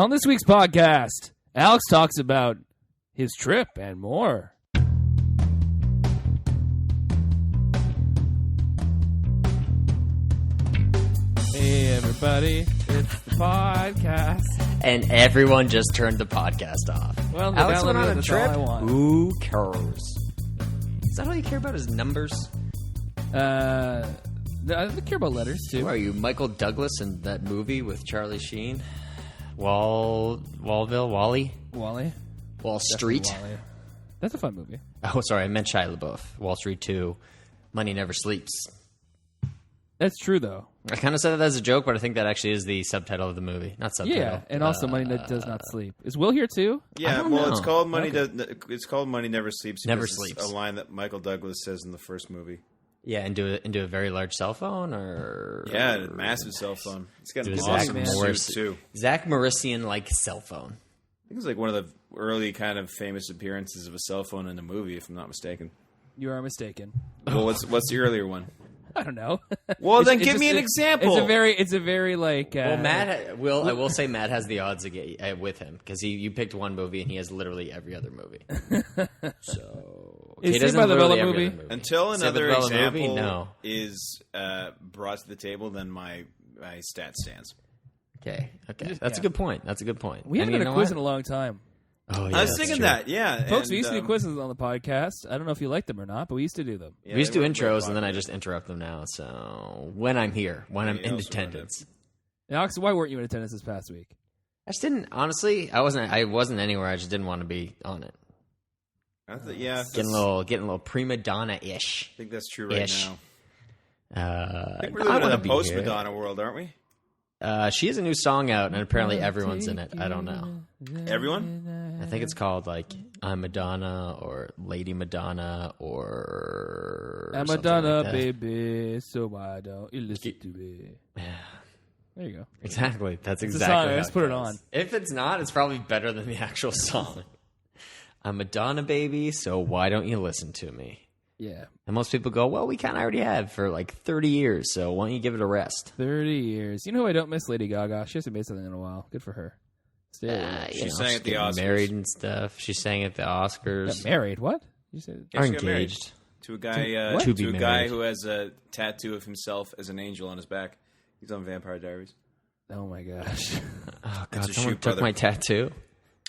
On this week's podcast, Alex talks about his trip and more. Hey, everybody, it's the podcast. And everyone just turned the podcast off. Well, Alex went on a trip. All I want. Who cares? Is that all you care about is numbers? I care about letters, too. Who are you, Michael Douglas in that movie with Charlie Sheen? Wall Street? Wally. That's a fun movie. Oh, sorry, I meant Shia LaBeouf. Wall Street 2. Money Never Sleeps. That's true, though. I kind of said that as a joke, but I think that actually is the subtitle of the movie. Not subtitle. Yeah, and also Money That Does Not Sleep. Is Will here, too? Yeah, well, it's called Money. Okay. It's called Money Never Sleeps. Never Sleeps. It's a line that Michael Douglas says in the first movie. Yeah, into a very large cell phone, or a massive cell phone. It's got an awesome suit too. Zach Morrison-like cell phone. I think it was like one of the early kind of famous appearances of a cell phone in a movie, if I'm not mistaken. You are mistaken. Well, what's the earlier one? I don't know. Well, then give me an example. It's a very like. Well, Matt. I will say Matt has the odds with him because you picked one movie and he has literally every other movie. So is he Saved by the Bell movie? Until another example is brought to the table, then my stat stands. Okay, that's a good point. We haven't done a quiz in a long time. Oh, yeah, I was thinking that, yeah. Folks, we used to do quizzes on the podcast. I don't know if you like them or not, but we used to do them. Yeah, we used to do intros, and then I just interrupt them now. So when I'm here, when I'm in attendance. Alex, why weren't you in attendance this past week? I just didn't, honestly, I wasn't anywhere. I just didn't want to be on it. Getting a little prima donna-ish. I think that's true right now. I think we're I living in a post-Madonna world, aren't we? She has a new song out, and apparently everyone's in it. I don't know. Everyone? I think it's called, like, I'm Madonna, or Lady Madonna, or I'm Madonna, like baby, so why don't you listen to me? There you go. Exactly. That's it's exactly how Let's put it on. If it's not, it's probably better than the actual song. I'm Madonna, baby, so why don't you listen to me? Yeah. And most people go, well, we kind of already have for like 30 years, so why don't you give it a rest? 30 years. You know who I don't miss? Lady Gaga. She hasn't made something in a while. Good for her. She sang at the Oscars. Married and stuff. She sang at the Oscars. Got married? What? You said are engaged. To a guy who has a tattoo of himself as an angel on his back. He's on Vampire Diaries. Oh, my gosh. Oh, God. Someone took my tattoo?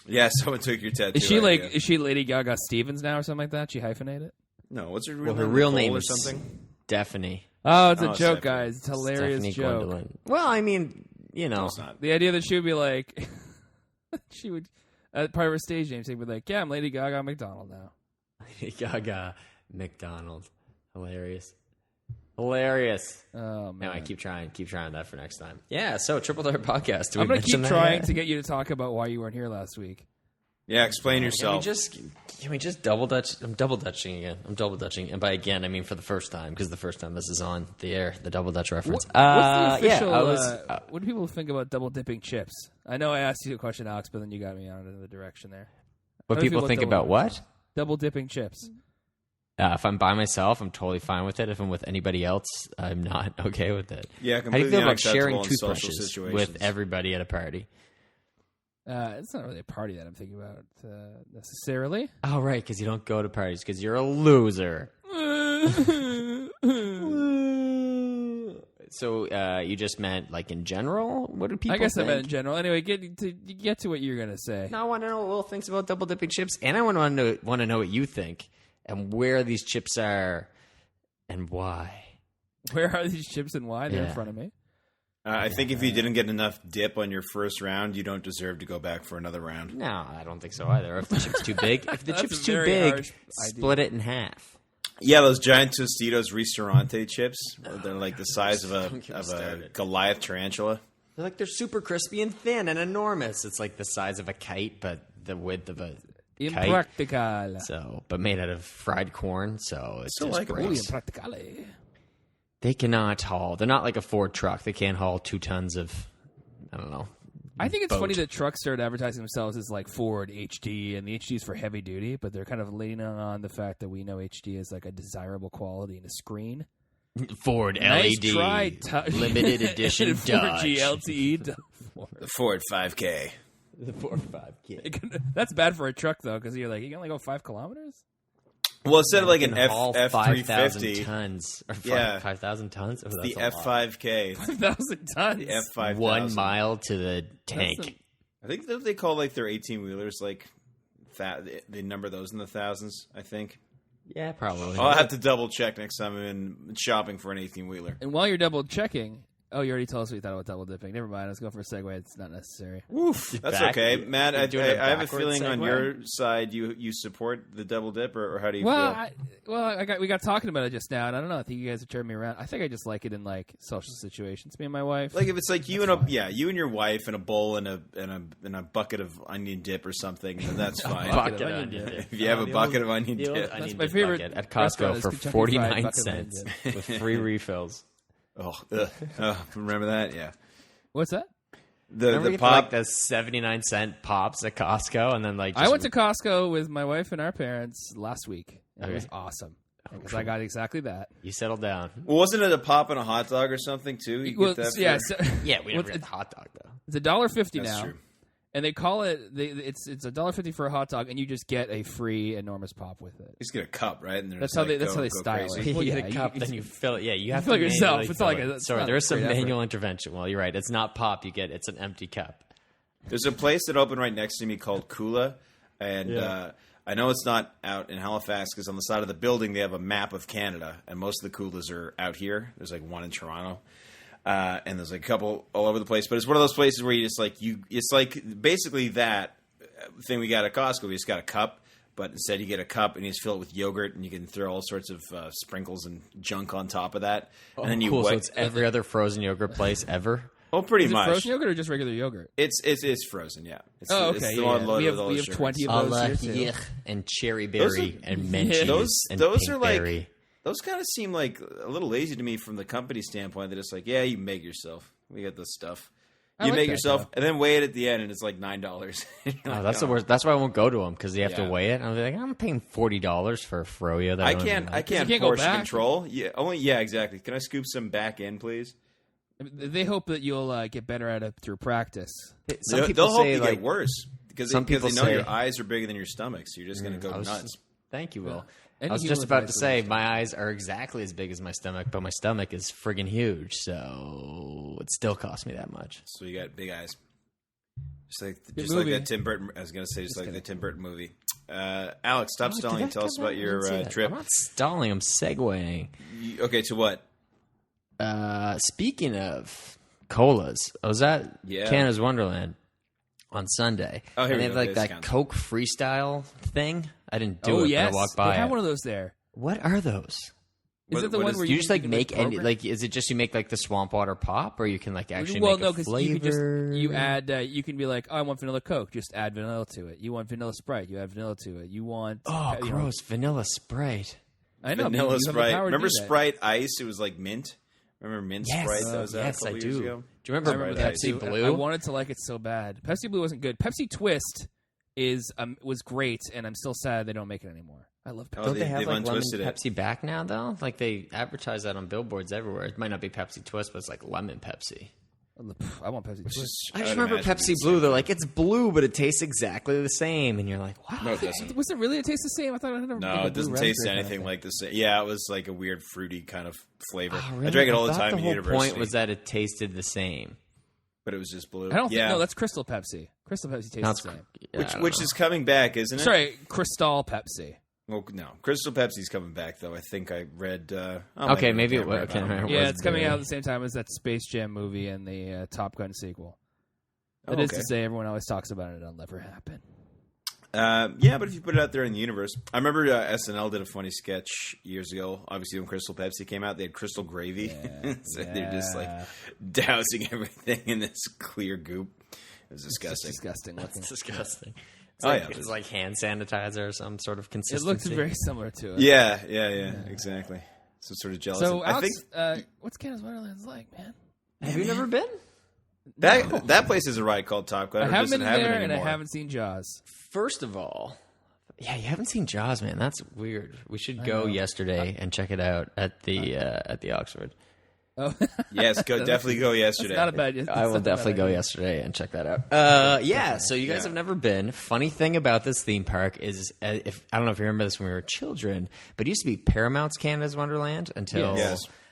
Yeah, someone took your tattoo. Is she Lady Gaga Stevens now or something like that? She hyphenated? No, what's her real name? Her real name is something? Stephanie. Oh, it's a joke, guys. It's a hilarious Stephanie joke. Gwendolyn. Well, I mean, you know. No, the idea that she would be like, she would, part of her stage name, she'd be like, yeah, I'm Lady Gaga McDonald now. Lady Gaga McDonald. Hilarious. Oh, man. Anyway, keep trying that for next time. Yeah, so Triple Dare Podcast. I'm going to keep trying to get you to talk about why you weren't here last week. Yeah, explain yourself. Can we just double dutch? I'm double dutching again. And by again, I mean for the first time, because the first time this is on the air, the double dutch reference. What's the official, what do people think about double dipping chips? I know I asked you a question, Alex, but then you got me on in the direction there. What people think about what? Double dipping chips. If I'm by myself, I'm totally fine with it. If I'm with anybody else, I'm not okay with it. Yeah, completely. How do you feel about sharing unacceptable toothbrushes with everybody at a party? It's not really a party that I'm thinking about necessarily. Oh, right, because you don't go to parties because you're a loser. So you just meant like in general? What do people think? I meant in general. Anyway, get to what you're going to say. No, I want to know what Will thinks about double dipping chips, and I want to know what you think and where these chips are and why. Where are these chips and why? They're in front of me. I think if you didn't get enough dip on your first round, you don't deserve to go back for another round. No, I don't think so either. If the chip's too big, split it in half. Yeah, those giant Tostitos Ristorante chips. They're like the size of a Goliath tarantula. They're super crispy and thin and enormous. It's like the size of a kite, but the width of a Impractical. Kite. So, but made out of fried corn, so it's just gross. Impracticale. They cannot haul. They're not like a Ford truck. They can't haul 2 tons of, I don't know. I think it's funny that trucks started advertising themselves as like Ford HD, and the HD is for heavy duty, but they're kind of leaning on the fact that we know HD is like a desirable quality in a screen. Ford nice LED limited edition Ford Dodge. GLTE. The Ford 5K. The 4 or 5K. That's bad for a truck though, because you're like you can only go 5 kilometers. Well, instead of like an F-350 tons, or 5,000 tons. Oh, the F5K, 5,000 tons. The F5000. 1 mile to the tank. I think that they call like their 18-wheelers like that. They number those in the thousands. I think. Yeah, probably. I'll have to double check next time I'm in shopping for an 18-wheeler. And while you're double checking. Oh, you already told us what you thought about double dipping. Never mind. Let's go for a segue. It's not necessary. Oof. That's okay. Matt, I have a feeling on your side you support the double dip, or how do you feel? We got talking about it just now, and I don't know. I think you guys have turned me around. I think I just like it in like social situations. Me and my wife. Like if it's like you and your wife and a bowl and a bucket of onion dip or something, then that's fine. If you have a bucket of onion dip, that's my favorite at Costco for 49 cents with free refills. Oh, remember that? Yeah. What's that? The pop, like the 79-cent pops at Costco, and then like I went to Costco with my wife and our parents last week. It was awesome because I got exactly that. You settled down. Well, wasn't it a pop and a hot dog or something too? We never get the hot dog though. It's $1.50 now. True. And they call it it's $1.50 for a hot dog, and you just get a free enormous pop with it. You just get a cup, right? And that's how they style crazy. it. Well, you get a cup, then you fill it. Yeah, you have fill to it yourself. It's not like sorry, there's some manual intervention. Well, you're right. It's not pop. It's an empty cup. There's a place that opened right next to me called Kula, and I know it's not out in Halifax because on the side of the building they have a map of Canada, and most of the Kulas are out here. There's like one in Toronto. And there's like a couple all over the place, but it's one of those places where you just like it's like basically that thing we got at Costco. We just got a cup, but instead you get a cup and you just fill it with yogurt, and you can throw all sorts of sprinkles and junk on top of that. And then you cool. So it's every other frozen yogurt place ever. Oh, pretty much. Frozen yogurt or just regular yogurt? It's frozen, yeah. Okay. It's the one loaded with all we the have sugars. 20 of those here too. And cherry berry and mint cheese and those pink are like berry. Those kind of seem like a little lazy to me from the company standpoint. They're just like, yeah, you make yourself. We got this stuff. You make yourself, and then weigh it at the end, and it's like $9. That's the worst. That's why I won't go to them because you have to weigh it. And I'll be like, I'm paying $40 for a froyo. That I can't portion control. Yeah, exactly. Can I scoop some back in, please? They hope that you'll get better at it through practice. Some people they'll hope say you like get worse because they know your eyes are bigger than your stomach, so you're just going to go nuts. Thank you, Will. Yeah. I was just about to say my eyes are exactly as big as my stomach, but my stomach is friggin' huge, so it still costs me that much. So you got big eyes, just like that Tim Burton. I was gonna say just like the Tim Burton movie. Alex, stop stalling. Tell us about your trip. I'm not stalling. I'm segueing. Okay, to what? Speaking of colas, I was at Canada's Wonderland on Sunday. Oh, here and we they go. have like that Coke freestyle thing. I didn't do it, but I walked by. They have one of those there. What are those? Is it the one where you just like make any like? Is it just you make like the swamp water pop, or you can like actually make a flavor? You can just add. You can be like, oh, I want vanilla Coke. Just add vanilla to it. You want vanilla Sprite. You add vanilla to it. You want gross vanilla Sprite. I know vanilla Sprite. Remember Sprite Ice? It was like mint. Remember mint Sprite? That was yes, a couple I years do. ago. Do you remember Pepsi Blue? I wanted to like it so bad. Pepsi Blue wasn't good. Pepsi Twist was great, and I'm still sad they don't make it anymore. I love Pepsi. Don't they have like lemon Pepsi back now though? Like they advertise that on billboards everywhere. It might not be Pepsi Twist, but it's like lemon Pepsi. I want Pepsi Twist. I just remember Pepsi Blue. They're like, it's blue, but it tastes exactly the same, and you're like, wow. No, it doesn't. Was it really a taste the same? I thought it had No, it doesn't taste anything like the same. Yeah, it was like a weird fruity kind of flavor. Oh, really? I drank it all the time in university. university. The whole point was that it tasted the same. But it was just blue. I don't think. No, that's Crystal Pepsi. Crystal Pepsi tastes the same. Which is coming back, isn't it? Sorry, Cristal Pepsi. Well, no, Crystal Pepsi's coming back though. I think I read. Okay, maybe it was. Yeah, it's coming out at the same time as that Space Jam movie and the Top Gun sequel. That is to say, everyone always talks about it. It'll never happen. Yeah, but if you put it out there in the universe, I remember SNL did a funny sketch years ago. Obviously, when Crystal Pepsi came out, they had Crystal Gravy, so they're just like dousing everything in this clear goop. It was disgusting. It's disgusting looking. It's disgusting. It's like hand sanitizer or some sort of consistency. It looks very similar to it. Yeah, exactly. So sort of jealous. So, Alex, what's Canada's Wonderland like, man? Have you never been? That place is a ride called Top Gun. I haven't been there, and I haven't seen Jaws. First of all, you haven't seen Jaws, man. That's weird. We should go yesterday and check it out at the Oxford. Oh. Yes, definitely go yesterday. That's not a bad. I will definitely go yesterday and check that out. Yeah, so you guys have never been. Funny thing about this theme park is, if I don't know if you remember this when we were children, but it used to be Paramount's Canada's Wonderland until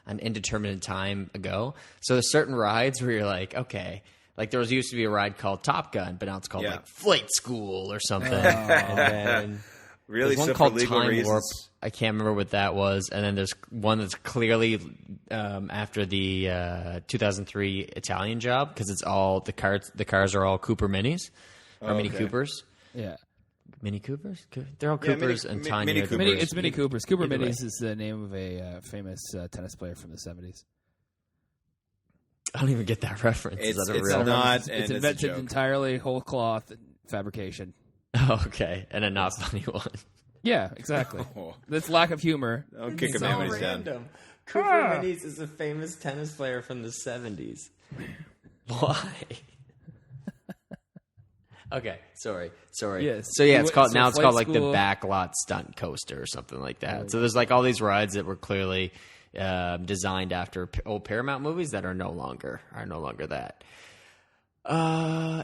an indeterminate time ago. So there's certain rides where you're like, okay, like there used to be a ride called Top Gun, but now it's called like Flight School or something. And then really, there's one called Time Warp. I can't remember what that was. And then there's one that's clearly after the 2003 Italian Job, because it's all the cars are all Cooper Minis or Mini Coopers. Yeah. Mini Coopers? They're all Coopers and Tanya. Mini Coopers. It's Mini Coopers. Cooper Minis is the name of a famous tennis player from the 70s. I don't even get that reference. It's not. It's invented entirely whole cloth fabrication. Oh, okay. And a not funny one. Yeah, exactly. That's lack of humor. Don't kick him memories down. Cooper Minis is a famous tennis player from the 70s. Why? Okay, sorry. Yes. So yeah, it's called like School. the Backlot Stunt Coaster or something like that. So there's like all these rides that were clearly designed after old Paramount movies that are no longer that.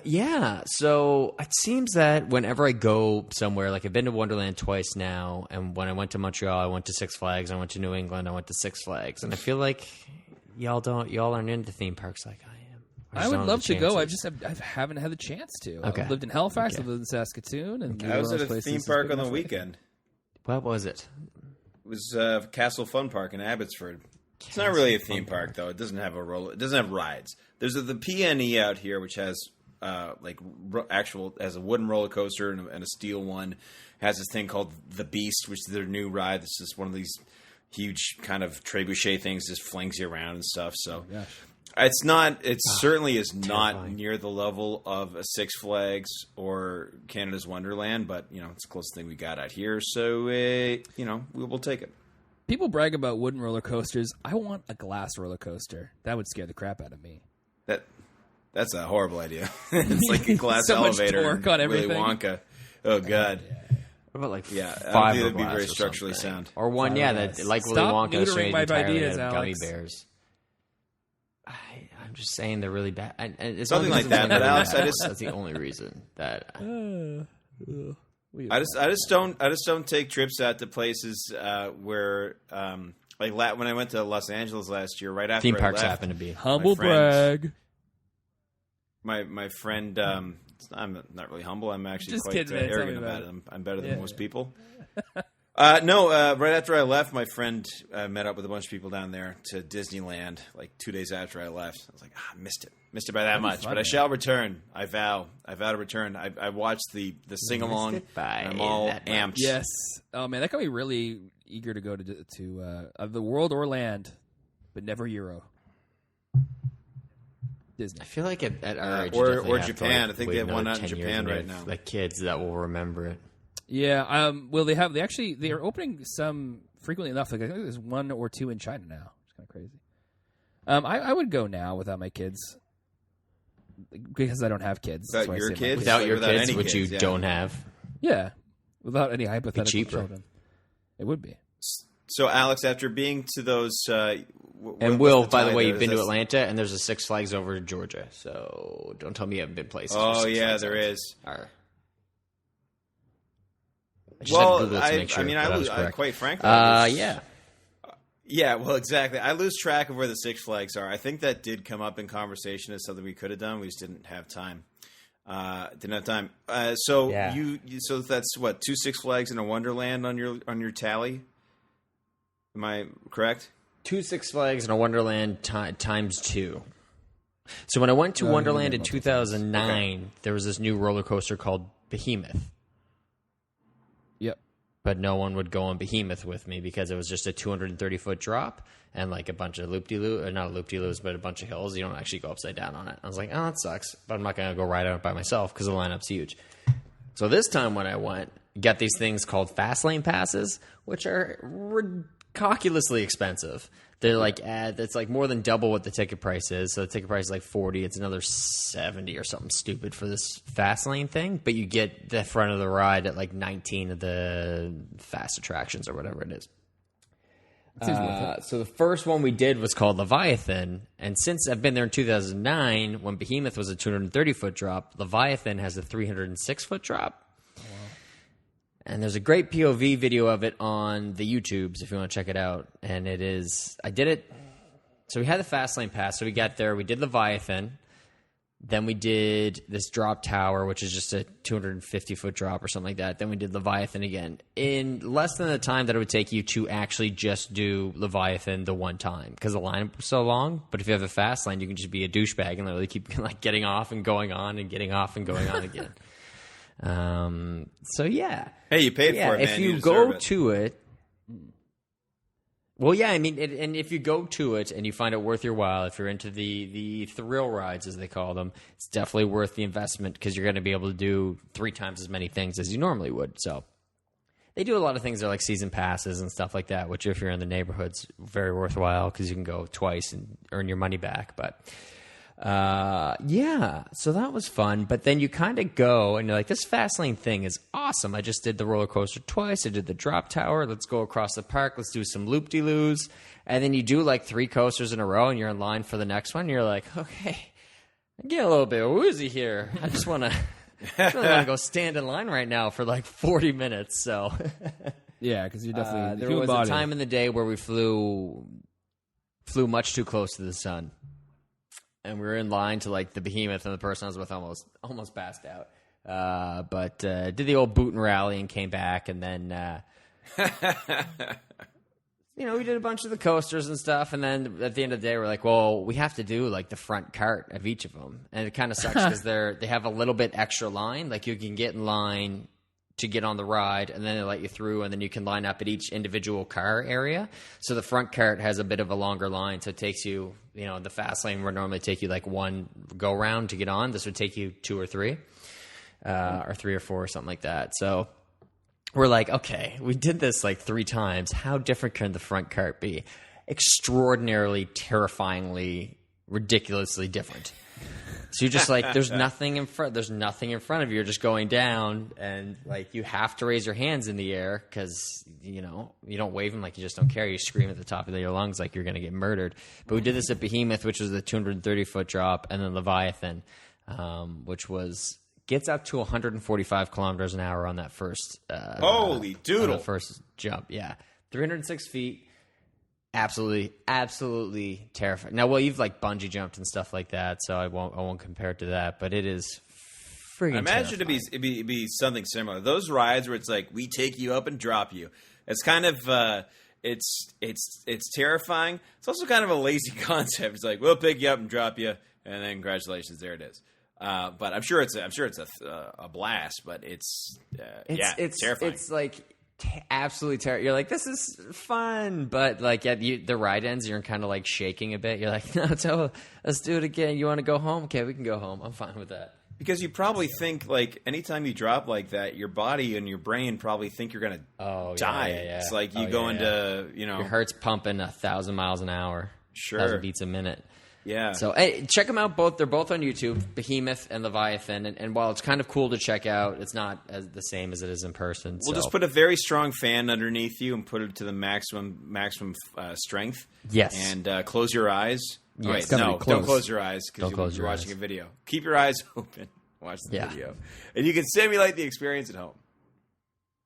Yeah. So it seems that whenever I go somewhere, like I've been to Wonderland twice now, and when I went to Montreal, I went to Six Flags. I went to New England, I went to Six Flags, and I feel like y'all aren't into theme parks like I am. I would love to go. I haven't had the chance to. Okay. I've lived in Halifax. I've lived in Saskatoon. And I was at a theme park on the weekend. What was it? It was Castle Fun Park in Abbotsford. It's not really a theme park, though. It doesn't have It doesn't have rides. There's the PNE out here, which has has a wooden roller coaster and a steel one. Has this thing called the Beast, which is their new ride. This is one of these huge kind of trebuchet things, just flings you around and stuff. So it's not. It certainly is not near the level of a Six Flags or Canada's Wonderland, but it's the closest thing we got out here. So we will take it. People brag about wooden roller coasters. I want a glass roller coaster. That would scare the crap out of me. That's a horrible idea. It's like a glass so elevator. Much torque on everything. Willy Wonka. Oh God. What about like I think that'd be very structurally sound. Or one, that like Willy Wonka. Neutering my ideas, gummy Alex. Bears. I'm just saying they're really bad. And it's something like that. But Alex, that's the only reason that. I just don't take trips out to places where when I went to Los Angeles last year, right after theme parks I left, happen to be humble brag. My friend, I'm not really humble. I'm actually just quite kidding, arrogant about it. I'm better than most people. Right after I left, my friend met up with a bunch of people down there to Disneyland. Like 2 days after I left, I was like, I missed it by that much. But I shall return. I vow to return. I watched the sing along. I'm all amped. Yes. Oh man, that got me really eager to go to the World or Land, but never Euro. Disney. I feel like at our age, or Japan. I think they have one out in Japan right now. Like kids that will remember it. Yeah. Well, they are opening some frequently enough. Like I think there's 1 or 2 in China now. It's kind of crazy. I would go now without my kids because I don't have kids. Without your kids, without your without kids, which you don't have. Yeah, without any hypothetical children. It would be. So, Alex, after being to those, and Will, by the way, you've been to Atlanta, and there's a Six Flags over in Georgia. So don't tell me you haven't been places. Oh yeah, there is. Quite frankly, yeah. Well, exactly. I lose track of where the Six Flags are. I think that did come up in conversation as something we could have done. We just didn't have time. So that's what, 2 Six Flags and a Wonderland on your tally? Am I correct? 2 Six Flags and a Wonderland times 2. So when I went to Wonderland in 2009, there was this new roller coaster called Behemoth. Yep. But no one would go on Behemoth with me because it was just a 230-foot drop and like a bunch of loop-de-loo, not loop-de-loos, but a bunch of hills. You don't actually go upside down on it. I was like, that sucks. But I'm not going to go ride on it by myself because the lineup's huge. So this time when I went, you got these things called fast lane passes, which are ridiculously expensive. They're like it's like more than double what the ticket price is. So the ticket price is like $40. It's another $70 or something stupid for this fast lane thing. But you get the front of the ride at like 19 of the fast attractions or whatever it is. Seems worth it. So the first one we did was called Leviathan, and since I've been there in 2009, when Behemoth was a 230-foot drop, Leviathan has a 306-foot drop. And there's a great POV video of it on the YouTubes if you want to check it out. And it is, I did it. So we had the fast lane pass. So we got there. We did Leviathan. Then we did this drop tower, which is just a 250-foot drop or something like that. Then we did Leviathan again. In less than the time that it would take you to actually just do Leviathan the one time. Because the lineup was so long. But if you have a fast lane, you can just be a douchebag and literally keep like getting off and going on and getting off and going on again. So yeah. Hey, you paid for it, man. If you go to it, well, yeah, I mean, and if you go to it and you find it worth your while, if you're into the thrill rides as they call them, it's definitely worth the investment because you're going to be able to do 3 times as many things as you normally would. So they do a lot of things that are like season passes and stuff like that, which if you're in the neighborhood's very worthwhile because you can go twice and earn your money back. But yeah, so that was fun. But then you kind of go and you're like, this fast lane thing is awesome. I just did the roller coaster twice. I did the drop tower. Let's go across the park. Let's do some loop-de-loos. And then you do like 3 coasters in a row and you're in line for the next one. And you're like, okay, I get a little bit woozy here. I just want to go stand in line right now for like 40 minutes. So Yeah, because you definitely there was a time in the day where we flew much too close to the sun. And we were in line to like the Behemoth, and the person I was with almost passed out. But did the old boot and rally and came back, and then we did a bunch of the coasters and stuff. And then at the end of the day, we're like, well, we have to do like the front cart of each of them, and it kind of sucks because they have a little bit extra line. Like you can get in line to get on the ride, and then they let you through, and then you can line up at each individual car area. So the front cart has a bit of a longer line, so it takes you, the fast lane would normally take you like 1 go round to get on. This would take you 2 or 3, or 3 or 4 or something like that. So we're like, okay, we did this like 3 times. How different can the front cart be? Extraordinarily, terrifyingly, ridiculously different. So you're just like, there's nothing in front. There's nothing in front of you. You're just going down, and like you have to raise your hands in the air because you don't wave them like you just don't care. You scream at the top of your lungs like you're going to get murdered. But we did this at Behemoth, which was the 230-foot drop, and then Leviathan, which gets up to 145 kilometers an hour on that first. Holy doodle! On the first jump, yeah, 306 feet. Absolutely terrifying. Now, well, you've like bungee jumped and stuff like that, so I won't compare it to that. But it is friggin' imagine terrifying. it'd be something similar. Those rides where it's like we take you up and drop you. It's kind of it's terrifying. It's also kind of a lazy concept. It's like we'll pick you up and drop you, and then congratulations, there it is. But I'm sure it's a blast. But it's terrifying. It's like. Absolutely terrible. You're like, this is fun, but like the ride ends, you're kind of like shaking a bit. You're like, no, let's do it again. You want to go home? Okay, we can go home. I'm fine with that. Because you probably think like anytime you drop like that, your body and your brain probably think you're gonna die. Yeah. It's like you go into your heart's pumping 1,000 miles an hour, 1,000 beats a minute. Yeah. So hey, check them out both. They're both on YouTube, Behemoth and Leviathan. And while it's kind of cool to check out, it's not the same as it is in person. We'll just put a very strong fan underneath you and put it to the maximum strength. Yes. And close your eyes. Yes. Wait, no, don't close your eyes because you're watching a video. Keep your eyes open. Watch the video. And you can simulate the experience at home.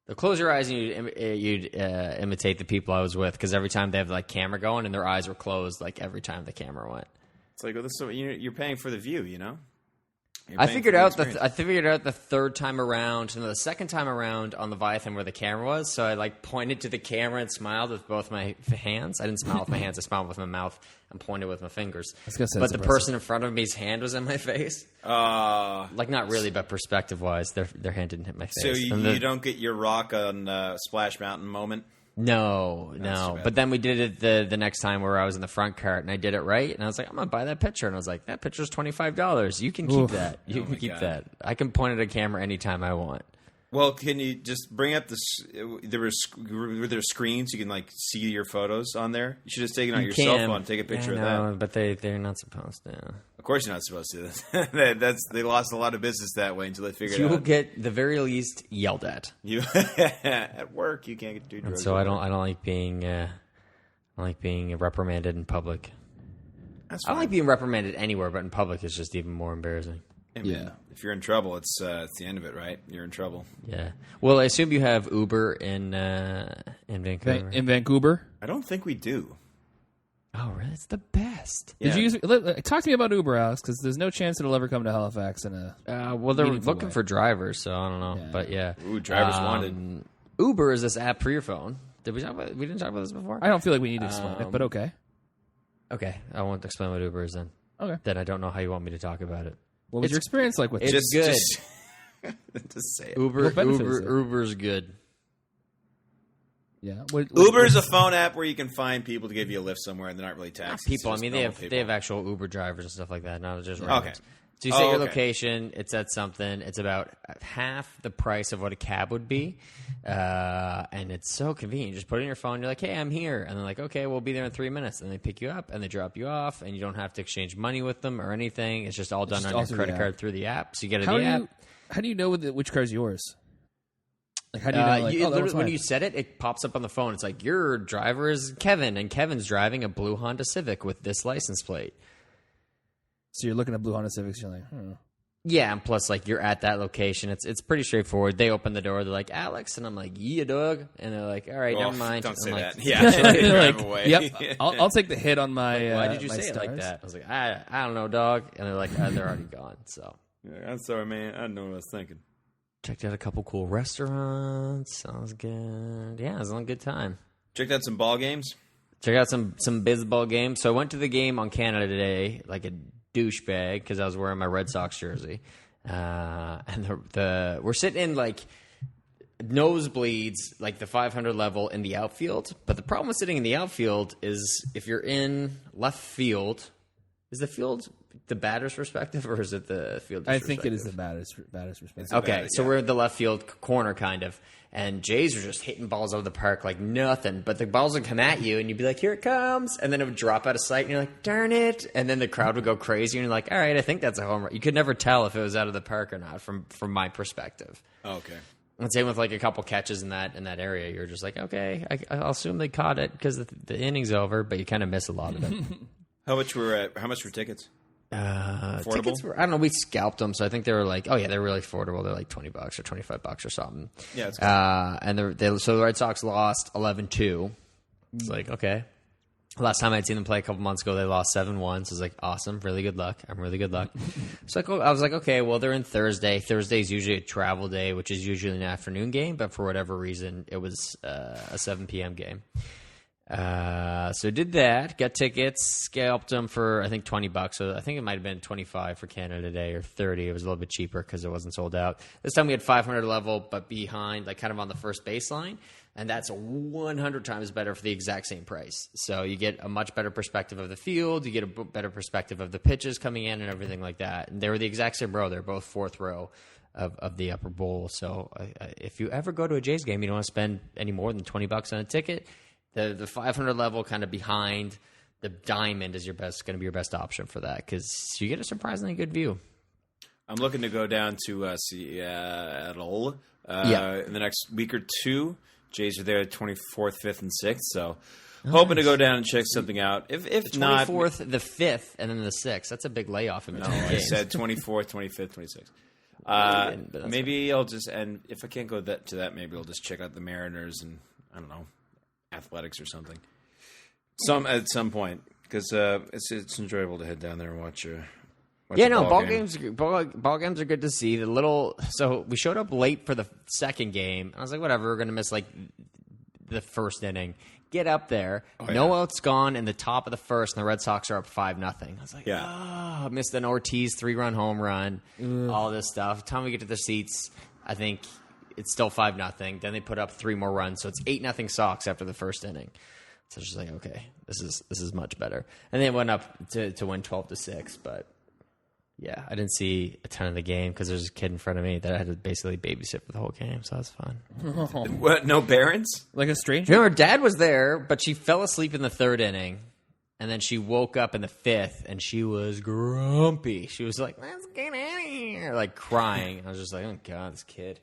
So close your eyes and you'd imitate the people I was with because every time they have like camera going and their eyes were closed, like every time the camera went. It's like, well, you're paying for the view, I figured out the third time around, and the second time around on Leviathan where the camera was. So I like pointed to the camera and smiled with both my hands. I didn't smile with my hands; I smiled with my mouth and pointed with my fingers. But the person in front of me's hand was in my face. Like not really, but perspective-wise, their hand didn't hit my face. So you don't get your rock on Splash Mountain moment. No. But then we did it the next time where I was in the front cart and I did it right. And I was like, I'm going to buy that picture. And I was like, that picture's $25. You can keep that. You can keep that. I can point at a camera anytime I want. Well, can you just bring up were there screens you can like see your photos on there? You should just take it on your cell phone and take a picture of that. But they're not supposed to. Of course you're not supposed to. They lost a lot of business that way until they figured it out. You'll get, the very least, yelled at. You at work, you can't do drugs. And so I don't like being I like being reprimanded in public. That's I fine. don't like being reprimanded anywhere, but in public it's just even more embarrassing. Hey, man, if you're in trouble, it's the end of it, right? You're in trouble. Yeah. Well, I assume you have Uber in Vancouver. In Vancouver? I don't think we do. Oh, really? It's the best. Did you use, talk to me about Uber, Alex, because there's no chance it'll ever come to Halifax in a Well, they're meaningful looking way. for drivers, so I don't know. Yeah. But yeah. Ooh, drivers wanted. Uber is this app for your phone. Did we talk about? We didn't talk about this before. I don't feel like we need to explain it, but okay. Okay, I won't explain what Uber is then. Okay. Then I don't know how you want me to talk about it. What was your experience like with it? It's good. Just say it. What benefit is it? Uber's good. Yeah. Uber is a phone app where you can find people to give you a lift somewhere, and they're not really taxis. People, I it's mean, just they normal have actual Uber drivers and stuff like that, not just Okay. randoms. So you set your okay. location, it's at something, it's about half the price of what a cab would be, and it's so convenient. You just put it in your phone, you're like, hey, I'm here, and they're like, okay, we'll be there in 3 minutes, and they pick you up, and they drop you off, and you don't have to exchange money with them or anything. It's just all done on your credit card through the app, so you get it in the app. How do you know which car's yours? Like, how do you know? Like, that was when mine. you set it, it pops up on the phone. It's like, your driver is Kevin, and Kevin's driving a blue Honda Civic with this license plate. So you're looking at blue Honda Civics, you're like, Yeah, and plus, like, you're at that location. It's pretty straightforward. They open the door. They're like, Alex. And I'm like, yeah, dog. And they're like, all right, Oh, never mind. don't say I'm like, that. Yeah, They're drive like, away. yep, I'll take the hit on my. Why did you my say it like stars. that? I was like, I don't know, dog. And they're like, they're already gone. So I'm sorry, man. I don't know what I was thinking. checked out a couple cool restaurants. Sounds good. Yeah, it was a good time. Checked out some ball games. Check out some Beisbol games. So I went to the game on Canada today, like a douchebag, because I was wearing my Red Sox jersey. And we're sitting in like nosebleeds, like the 500 level in the outfield. But the problem with sitting in the outfield is if you're in left field, is the field the batter's perspective or is it the fielder's I think it perspective? is the batter's perspective. Okay, so we're in the left field corner, kind of, and Jays are just hitting balls out of the park like nothing. But the balls would come at you, and you'd be like, "Here it comes!" And then it would drop out of sight, and you're like, "Darn it!" And then the crowd would go crazy, and you're like, "All right, I think that's a home run." You could never tell if it was out of the park or not from my perspective. Okay. And same with like a couple catches in that area. You're just like, "Okay, I'll assume they caught it because the inning's over," but you kind of miss a lot of it. How much were tickets? Affordable? Tickets were, I don't know. We scalped them, so I think they were like, they're really affordable. They're like $20 or $25 or something. Yeah, it's good. And so the Red Sox lost 11-2. It's like, okay. Last time I'd seen them play a couple months ago, they lost 7-1. So it's like, awesome, really good luck. I'm really good luck. So I was like, okay, well, they're in Thursday. Thursday's usually a travel day, which is usually an afternoon game, but for whatever reason, it was a 7 p.m. game. So did that, got tickets, scalped them for I think $20. So I think it might have been $25 for Canada Day or $30. It was a little bit cheaper because it wasn't sold out. This time we had 500 level, but behind, like kind of on the first baseline, and that's 100 times better for the exact same price. So you get a much better perspective of the field, you get a better perspective of the pitches coming in and everything like that. And they were the exact same row. They're both fourth row of the upper bowl. So if you ever go to a Jays game, you don't want to spend any more than $20 on a ticket. The 500 level kind of behind the diamond is going to be your best option for that because you get a surprisingly good view. I'm looking to go down to Seattle in the next week or two. Jays are there the 24th, 5th, and 6th, so hoping to go down and check something out. If The not, 24th, the 5th, and then the 6th. That's a big layoff in between I games. said 24th, 25th, 26th. Maybe I'll just, and if I can't go to that, maybe I'll just check out the Mariners and I don't know, athletics or something. At some point, because it's enjoyable to head down there and watch ball games are good to see. So we showed up late for the second game. I was like, whatever, we're gonna miss like the first inning. Get up there, no outs gone in the top of the first, and the Red Sox are up 5-0. I was like, I missed an Ortiz 3-run home run, all this stuff. By the time we get to the seats, I think it's still 5-0. Then they put up 3 more runs, so it's 8-0 Sox after the first inning. So it's just like, okay, this is much better. And then it went up to win 12-6, but yeah, I didn't see a ton of the game because there's a kid in front of me that I had to basically babysit for the whole game, so that's fun. What? No Barons? Like a stranger? No, her dad was there, but she fell asleep in the third inning, and then she woke up in the fifth, and she was grumpy. She was like, let's get out of here, like crying. I was just like, oh, God, this kid.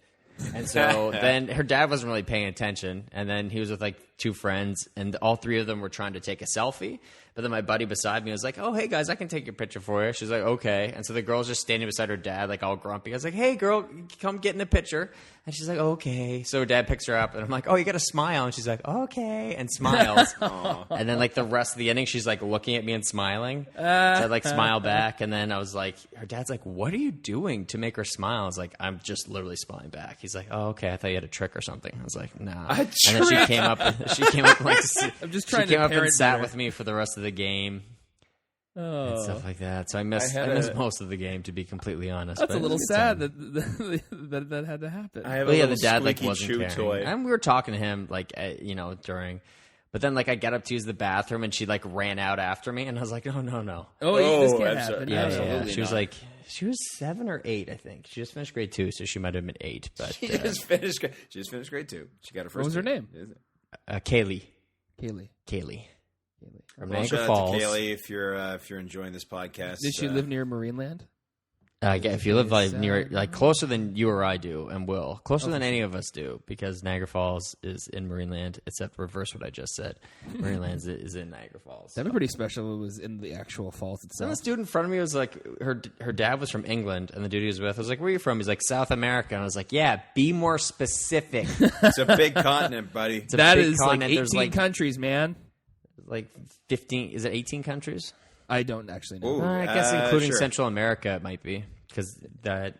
And so then her dad wasn't really paying attention. And then he was with like 2 friends, and all 3 of them were trying to take a selfie. But then my buddy beside me was like, oh, hey, guys, I can take your picture for you. She's like, okay. And so the girl's just standing beside her dad, like all grumpy. I was like, hey, girl, come get in the picture. And she's like, okay. So her dad picks her up, and I'm like, oh, you got to smile. And she's like, okay, and smiles. And then like the rest of the ending, she's like looking at me and smiling. So I like smile back. And then I was like, her dad's like, what are you doing to make her smile? I was like, I'm just literally smiling back. He's like, oh, okay. I thought you had a trick or something. I was like, nah. And then she came up and like, I'm just trying she came to up and sat better. with me for the rest of the game. And stuff like that. So I missed most of the game, to be completely honest. That's but a little it's a good sad time. that had to happen. I have Well, a yeah, little the dad like squeaky wasn't chew caring. toy. And we were talking to him like during, but then like I got up to use the bathroom and she like ran out after me, and I was like, no. Oh, this can't I'm happen. sorry. Yeah. Absolutely She was not. like, she was 7 or 8, I think. She just finished grade 2, so she might have been 8. But She just finished grade 2. She got her first. What was her name? Kaylee. Kaylee. From Well, Niagara shout Falls. out to Kaylee if you're enjoying this podcast. Did she live near Marineland? Yeah, if you live like near, like closer than you or I do, and will closer than any of us do, because Niagara Falls is in Marineland, except reverse what I just said. Marineland is in Niagara Falls. That'd be pretty special. If it was in the actual falls And itself. this dude in front of me was like, her dad was from England, and the dude he was with, I was like, where are you from? He's like, South America. And I was like, yeah, be more specific. It's a big continent, buddy. It's a That big is like continent. 18 There's like countries, man. 15, is it 18 countries? I don't actually know. Ooh, I guess including sure. Central America it might be, because that...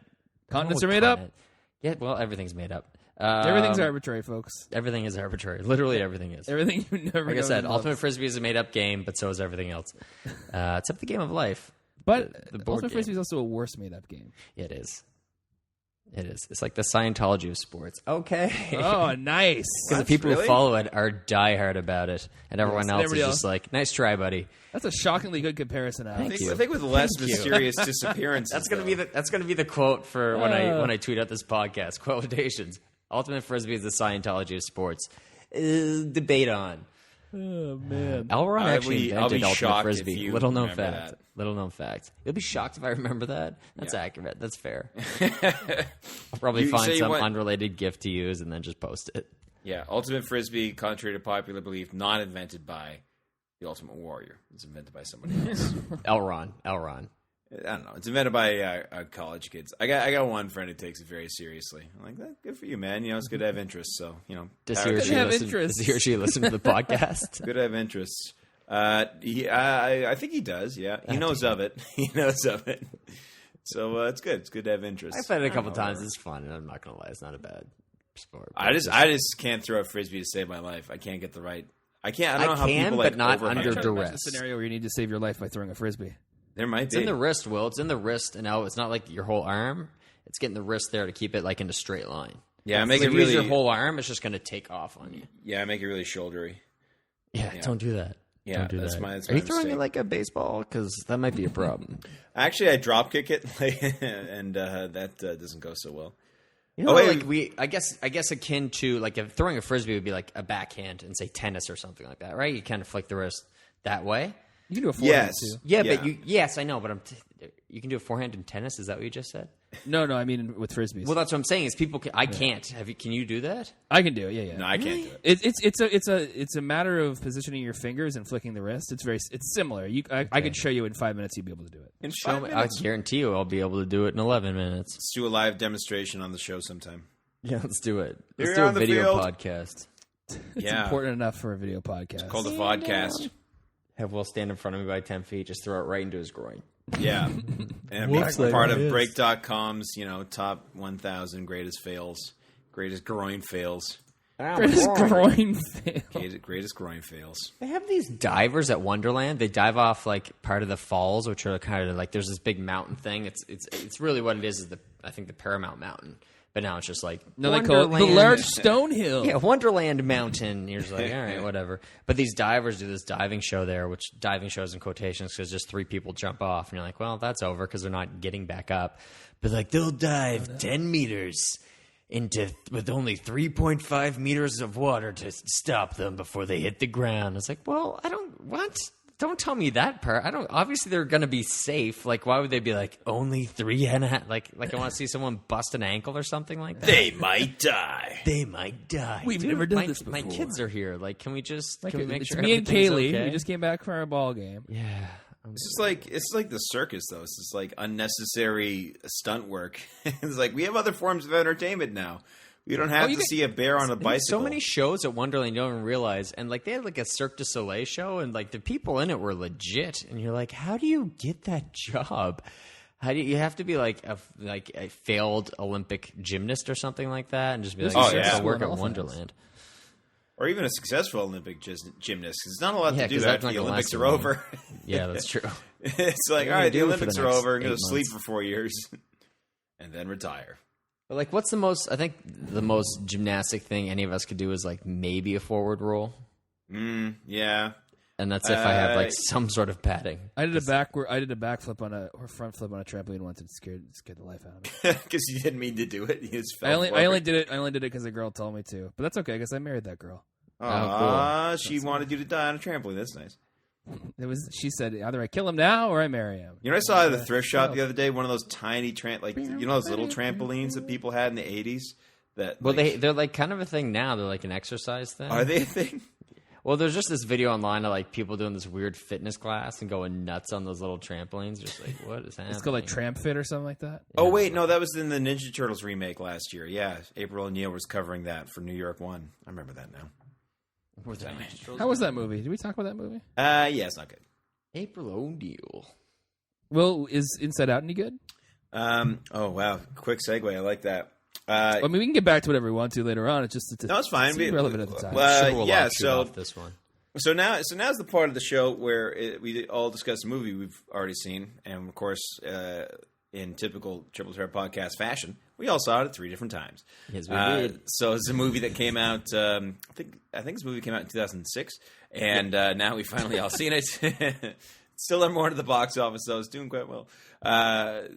Continents what are made up? continent? Yeah, well, everything's made up. Everything's arbitrary, folks. Everything is arbitrary. Literally everything is. Everything you never Like I know said, in Ultimate love. Frisbee is a made-up game, but so is everything else. Except the game of life. But the board Ultimate game. Frisbee is also a worse made-up game. It is. It is. It's like the Scientology of sports. Okay. Oh, nice. Because the people really? who follow it are diehard about it, and everyone Yes, else is everybody just like, "Nice try, buddy." That's a shockingly good comparison, Alex. you. I think with less Thank you. mysterious disappearances. That's gonna be the quote for when I tweet out this podcast. Quotations: Ultimate Frisbee is the Scientology of sports. Debate on. Oh, man. Elron I'll actually be invented Ultimate shocked Frisbee. if you Little known remember fact. that. Little known fact. You'll be shocked if I remember that. That's Yeah. accurate. That's fair. I'll probably You find say some what- unrelated gift to use and then just post it. Yeah, Ultimate Frisbee, contrary to popular belief, not invented by the Ultimate Warrior. It's invented by somebody else. Elron. I don't know. It's invented by college kids. I got one friend who takes it very seriously. I'm like, good for you, man. You know, it's good to have interests. So, you know, Does power he or to she you. have listen? interests. Does he or she listen to the podcast? Good to have interests. I think he does. Yeah, he knows of it. He knows of it. So it's good. It's good to have interests. I've played it a couple times. It's fun, and I'm not gonna lie, it's not a bad sport. I just can't throw a frisbee to save my life. I can't get the right. I can't. I don't know how can, people but like not overhand under it. Imagine duress. a scenario where you need to save your life by throwing a frisbee. There might It's be. in the wrist, Will. It's in the wrist, and now it's not like your whole arm. It's getting the wrist there to keep it like in a straight line. Yeah, make If it you use really. your whole arm, it's just gonna take off on you. Yeah, make it really shouldery. Yeah, don't do that. Yeah, Don't do that's that. my. That's Are my you throwing mistake. it like a baseball? Because that might be a problem. Actually, I drop kick it, and that doesn't go so well. You know, Oh, wait. like I guess akin to like if throwing a frisbee would be like a backhand and say tennis or something like that, right? You kind of flick the wrist that way. You can do a forehand, Yes. too. Yeah, but yes, I know, but you can do a forehand in tennis. Is that what you just said? No, I mean with frisbees. Well, that's what I'm saying. Is people I can't. Can you do that? I can do it. Yeah. No, I can't do it. It's a matter of positioning your fingers and flicking the wrist. It's similar. I could show you in 5 minutes. You'd be able to do it. In Show 5 me. I minutes. guarantee you, I'll be able to do it in 11 minutes. Let's do a live demonstration on the show sometime. Yeah, let's do it. You're Let's do a on the video field. podcast. It's Yeah. important enough for a video podcast. Called a vodcast. Have Will stand in front of me by 10 feet, just throw it right into his groin. Yeah. And Whoops, be part of yes. Break.com's, top 1,000 greatest fails, greatest groin fails, Greatest groin fail. greatest groin fails. They have these divers at Wonderland. They dive off like part of the falls, which are kind of like there's this big mountain thing. It's really what it is I think the Paramount Mountain. But now it's just like No, they call it the Wonderland. large stone hill. Yeah, Wonderland Mountain. You're just like, all right, whatever. But these divers do this diving show there, which diving shows in quotations because just 3 people jump off, and you're like, well, that's over because they're not getting back up. But like they'll dive 10 meters with only 3.5 meters of water to stop them before they hit the ground. It's like, well, what? don't tell me that part. I don't. Obviously, they're going to be safe. Like, why would they be like only 3.5? Like I want to see someone bust an ankle or something like that. They might die. They might die. We've never done this before. My kids are here. Like, can we make it's sure me and everything's Kaylee. okay? We just came back from our ball game. Yeah. It's like the circus, though. It's just like unnecessary stunt work. It's like we have other forms of entertainment now. You don't have to see a bear on a bicycle. So many shows at Wonderland you don't even realize. And like they had like a Cirque du Soleil show, and like the people in it were legit. And you're like, how do you get that job? How do you have to be like a failed Olympic gymnast or something like that, and just be like, yeah. work at Wonderland. Or even a successful Olympic gymnast. There's not a lot to do after the Olympics are long. over. Yeah, that's true. It's like, all right, the Olympics are over. I'm going to sleep for 4 years and then retire. But like, what's the most? I think the most gymnastic thing any of us could do is like maybe a forward roll. Yeah, and that's if I have like some sort of padding. I did a backflip or front flip on a trampoline once. It scared the life out of me. Because you didn't mean to do it. You just fell I only did it because a girl told me to. But that's okay because I married that girl. Cool. She wanted you to die on a trampoline. That's nice. She said either I kill him now or I marry him. You know, I saw at the thrift shop the other day one of those tiny those little trampolines that people had in the 80s. They're like kind of a thing now. They're like an exercise thing. Are they a thing? Well, there's just this video online of like people doing this weird fitness class and going nuts on those little trampolines. Just like, what is happening? It's called like Tramp Fit or something like that. Yeah. Oh wait, no, that was in the Ninja Turtles remake last year. Yeah, April O'Neil was covering that for New York One. I remember that now. How was that movie? Did we talk about that movie? Yeah, it's not good. April O'Neil. Well, is Inside Out any good? Oh wow, quick segue. I like that. I mean, we can get back to whatever we want to later on. It's just no, it's fine. It's relevant at the time. Yeah. So this one. So now's the part of the show where we all discuss a movie we've already seen, and of course, in typical Triple Threat podcast fashion, we all saw it at 3 different times. Yes, we did. So it's a movie that came out. I think this movie came out in 2006, and now we finally all seen it. Still are more to the box office, though. It's doing quite well.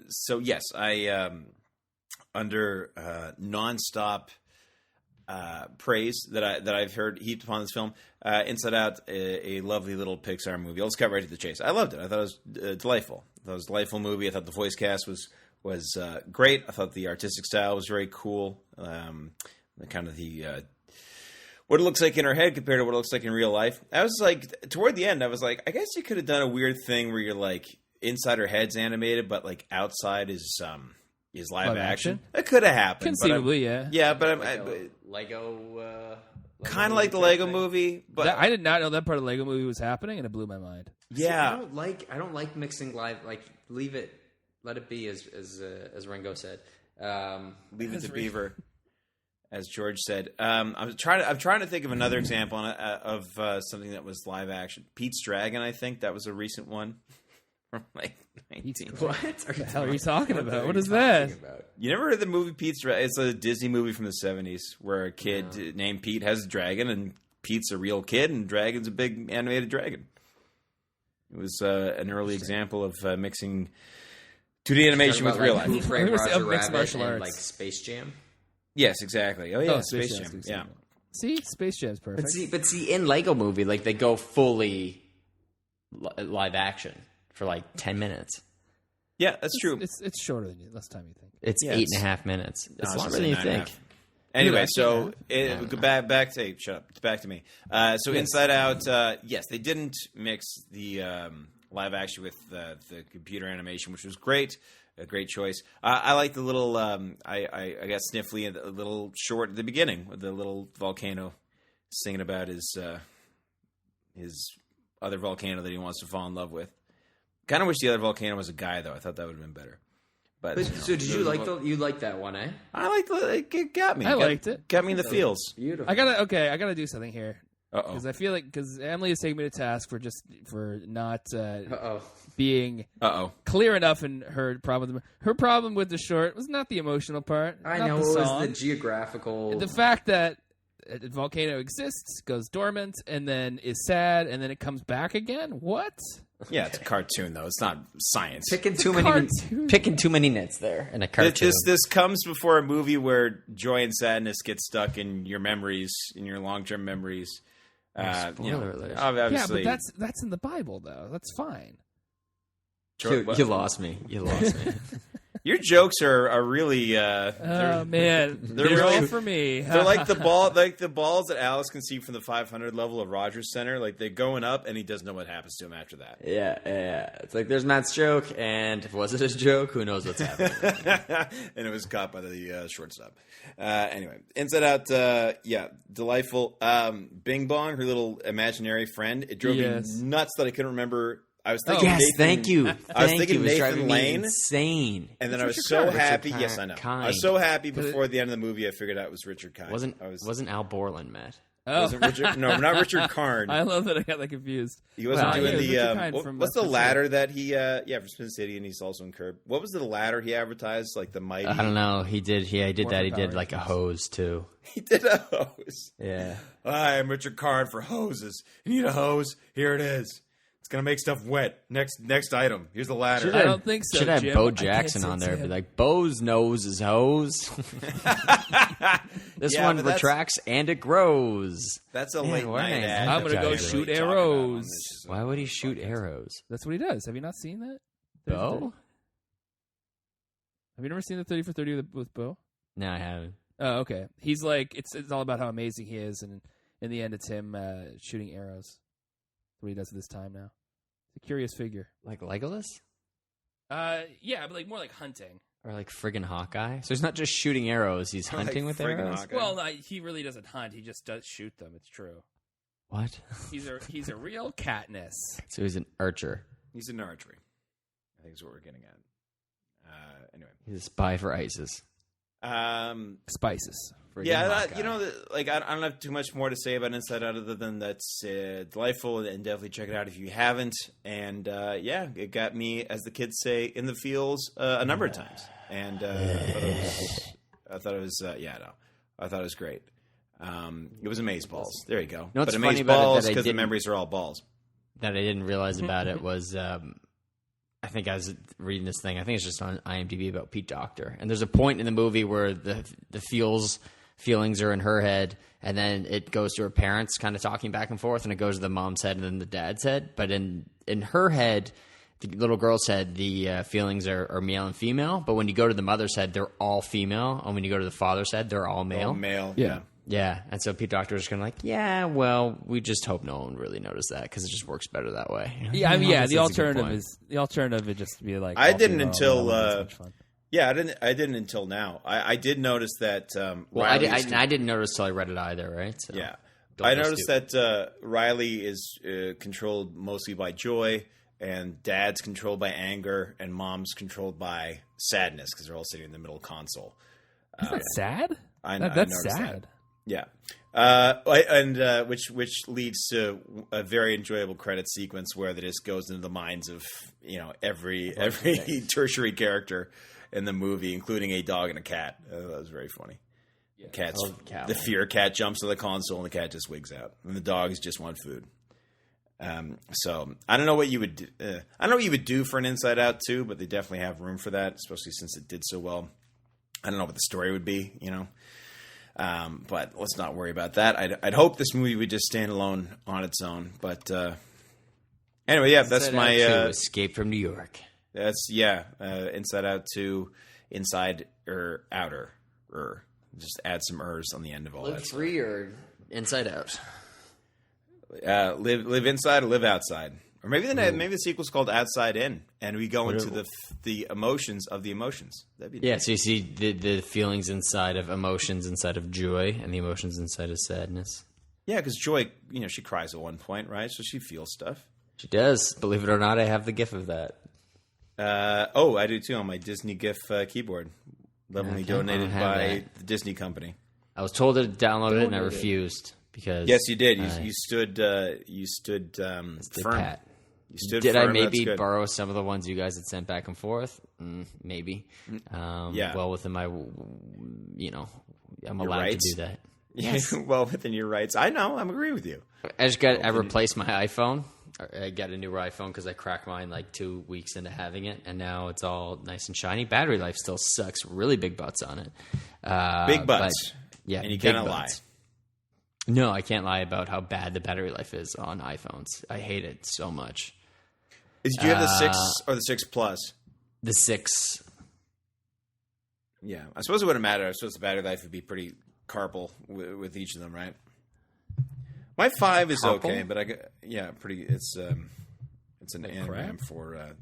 So yes, I under nonstop praise that I've heard heaped upon this film. Inside Out, a lovely little Pixar movie. I'll just cut right to the chase. I loved it. I thought it was delightful. I thought it was a delightful movie. I thought the voice cast was great. I thought the artistic style was very cool. The kind of what it looks like in her head compared to what it looks like in real life. I was like, toward the end, I was like, I guess you could have done a weird thing where you're like inside her head's animated, but like outside is live action. It could have happened. Conceivably, yeah. Yeah, but Lego. Kind of like the Lego movie, but I did not know that part of the Lego movie was happening, and it blew my mind. Yeah, I don't like mixing live. Like, leave it, let it be, as Ringo said. Leave it to Beaver, as George said. I'm trying to think of another example of something that was live action. Pete's Dragon, I think that was a recent one from like 19. What the hell are you talking about? What is that? You never heard the movie Pete's Dragon? It's a Disney movie from the 70s where a kid named Pete has a dragon, and Pete's a real kid, and Dragon's a big animated dragon. It was an early example of mixing 2D animation with real life. Who Framed Roger mixed Rabbit martial and arts. like Space Jam. Yes, exactly. Oh yeah, Space Jam's Jam. Yeah. See, Space Jam's perfect. But see, in Lego Movie, like they go fully live action for like 10 minutes. Yeah, that's true. It's shorter than less time you think. It's 8.5 minutes. It's longer than you think. Anyway, so back to shut up. It's back to me. So yes. Inside Out, yes, they didn't mix the live action with the computer animation, which was great. A great choice. I like the little. I got sniffly, a little short at the beginning with the little volcano singing about his other volcano that he wants to fall in love with. Kind of wish the other volcano was a guy, though. I thought that would have been better. But so did you like you like that one, eh? I liked it. Got me. I liked it. Got me in the feels. Beautiful. I gotta do something here. Uh-oh. Because I feel like Emily is taking me to task for not being clear enough in her problem. Her problem with the short was not the emotional part. I not know the it song. was the geographical. The fact that a volcano exists, goes dormant, and then is sad, and then it comes back again. What? Yeah, it's a cartoon though. It's not science. Picking too many nits there in a cartoon. This comes before a movie where joy and sadness get stuck in your memories, in your long-term memories. Spoiler alert. Obviously, Yeah, but that's in the Bible though. That's fine. You lost me. You lost me. Your jokes are really. Oh man, they're they're really all for me. They're like the balls that Alice can see from the 500 level of Rogers Center. Like they're going up, and he doesn't know what happens to him after that. Yeah. It's like there's Matt's joke, and was it his joke? Who knows what's happening? And it was caught by the shortstop. Anyway, Inside Out, delightful. Bing Bong, her little imaginary friend. It drove me nuts that I couldn't remember. I was thinking Nathan, thank you. I was thinking It was Nathan driving me Lane. insane. And then I was Richard so Kind. happy. Richard Yes, I know. Kind. I was so happy before the end of the movie. I figured out it was Richard Kind. Wasn't Al Borland, Matt? Wasn't Richard? No, not Richard Karn. I love that I got that confused. He wasn't doing Richard Kind the. from, What's the Spin ladder that he? From Spin City, and he's also in Curb. What was the ladder he advertised? Like the mighty. I don't know. He did. Yeah, he did that. He did Power like a Rangers. hose too. He did a hose. Yeah. Hi, I'm Richard Karn for hoses. You need a hose? Here it is. It's gonna make stuff wet. Next item. Here's the ladder. I don't think so. Should have Jim. Bo I can't Jackson on say there. it. Be like, Bo's nose is hose. This Yeah, one but that's- retracts and it grows. That's a Man, late what night an ad. I'm gonna that go we shoot really talk about on arrows. this. Why would he shoot arrows? That's what he does. Have you not seen that? Bo? Have you never seen the 30 for 30 with Bo? No, I haven't. Oh, okay. He's like it's all about how amazing he is, and in the end, it's him shooting arrows. That's what he does at this time now. It's a curious figure. Like Legolas? Yeah, but like more like hunting. Or like friggin' Hawkeye? So he's not just shooting arrows, he's Like hunting with friggin' arrows? Hawkeye. Well, no, he really doesn't hunt. He just does shoot them. It's true. What? He's a real Katniss. So he's an archer. He's in archery. I think is what we're getting at. Anyway. He's a spy for ISIS. Spices. Friggin' Yeah, Hawkeye. like I don't have too much more to say about Inside Out other than that's delightful, and definitely check it out if you haven't. And it got me, as the kids say, in the feels a number of times. And I thought it was great. It was amazeballs. There you go. know what's but funny about it amazeballs that I because the didn't- memories are all balls. That I didn't realize about it was I think I was reading this thing. I think it's just on IMDb about Pete Docter. And there's a point in the movie where the feelings are in her head, and then it goes to her parents kind of talking back and forth, and it goes to the mom's head and then the dad's head. But in her head, the little girl's head, the feelings are male and female. But when you go to the mother's head, they're all female. And when you go to the father's head, they're all male. All male. Yeah. Yeah, and so Pete Docter was kind of like, yeah, well, we just hope no one really noticed that because it just works better that way. Yeah, I mean, That's the a good alternative point. is just to be like. I all didn't female, until, that wasn't as much fun. Yeah, I didn't until now. I did notice that. Well, Riley's I didn't notice till I read it either, right? So Yeah. don't I feel noticed stupid. that Riley is controlled mostly by joy, and Dad's controlled by anger, and Mom's controlled by sadness because they're all sitting in the middle console. Isn't that sad? I That's noticed sad. that. Yeah. Which leads to a very enjoyable credit sequence where it just goes into the minds of every tertiary character in the movie, including a dog and a cat. That was very funny. The fear cat jumps to the console and the cat just wigs out, and the dogs just want food. So I don't know what you would do. I don't know what you would do for an Inside Out 2, but they definitely have room for that, especially since it did so well. I don't know what the story would be, but let's not worry about that. I'd hope this movie would just stand alone on its own. But anyway, yeah, that's my Escape from New York. Inside Out 2, Inside or Outer. Just add some ers on the end of all that. Free or Inside Out? Live inside or live outside, or maybe the sequel's called Outside In, and we go into the emotions of the emotions. That'd be Yeah, nice. so you see the feelings inside of emotions inside of joy, and the emotions inside of sadness. Yeah, because Joy, she cries at one point, right? So she feels stuff. She does. Believe it or not, I have the gif of that. I do too on my Disney GIF keyboard, lovingly Okay, donated I have by that. the Disney company. I was told to download it, and I refused because Yes, you did. You stood firm. Pat. You stood Did firm. I maybe That's good. borrow some of the ones you guys had sent back and forth? Maybe. Yeah. Well, within my, I'm Your allowed rights? to do that. Yes. Well, within your rights. I know. I'm agreeing with you. I replaced my iPhone. I got a new iPhone because I cracked mine like 2 weeks into having it, and now it's all nice and shiny. Battery life still sucks. Really big butts on it. Big butts. Yeah, And you big cannot lie. butts. No, I can't lie about how bad the battery life is on iPhones. I hate it so much. Do you have the 6 or the 6 Plus? The 6. Yeah, I suppose it wouldn't matter. I suppose the battery life would be pretty carpal with each of them, right? My 5 is Carpal? okay, but pretty. It's an anagram for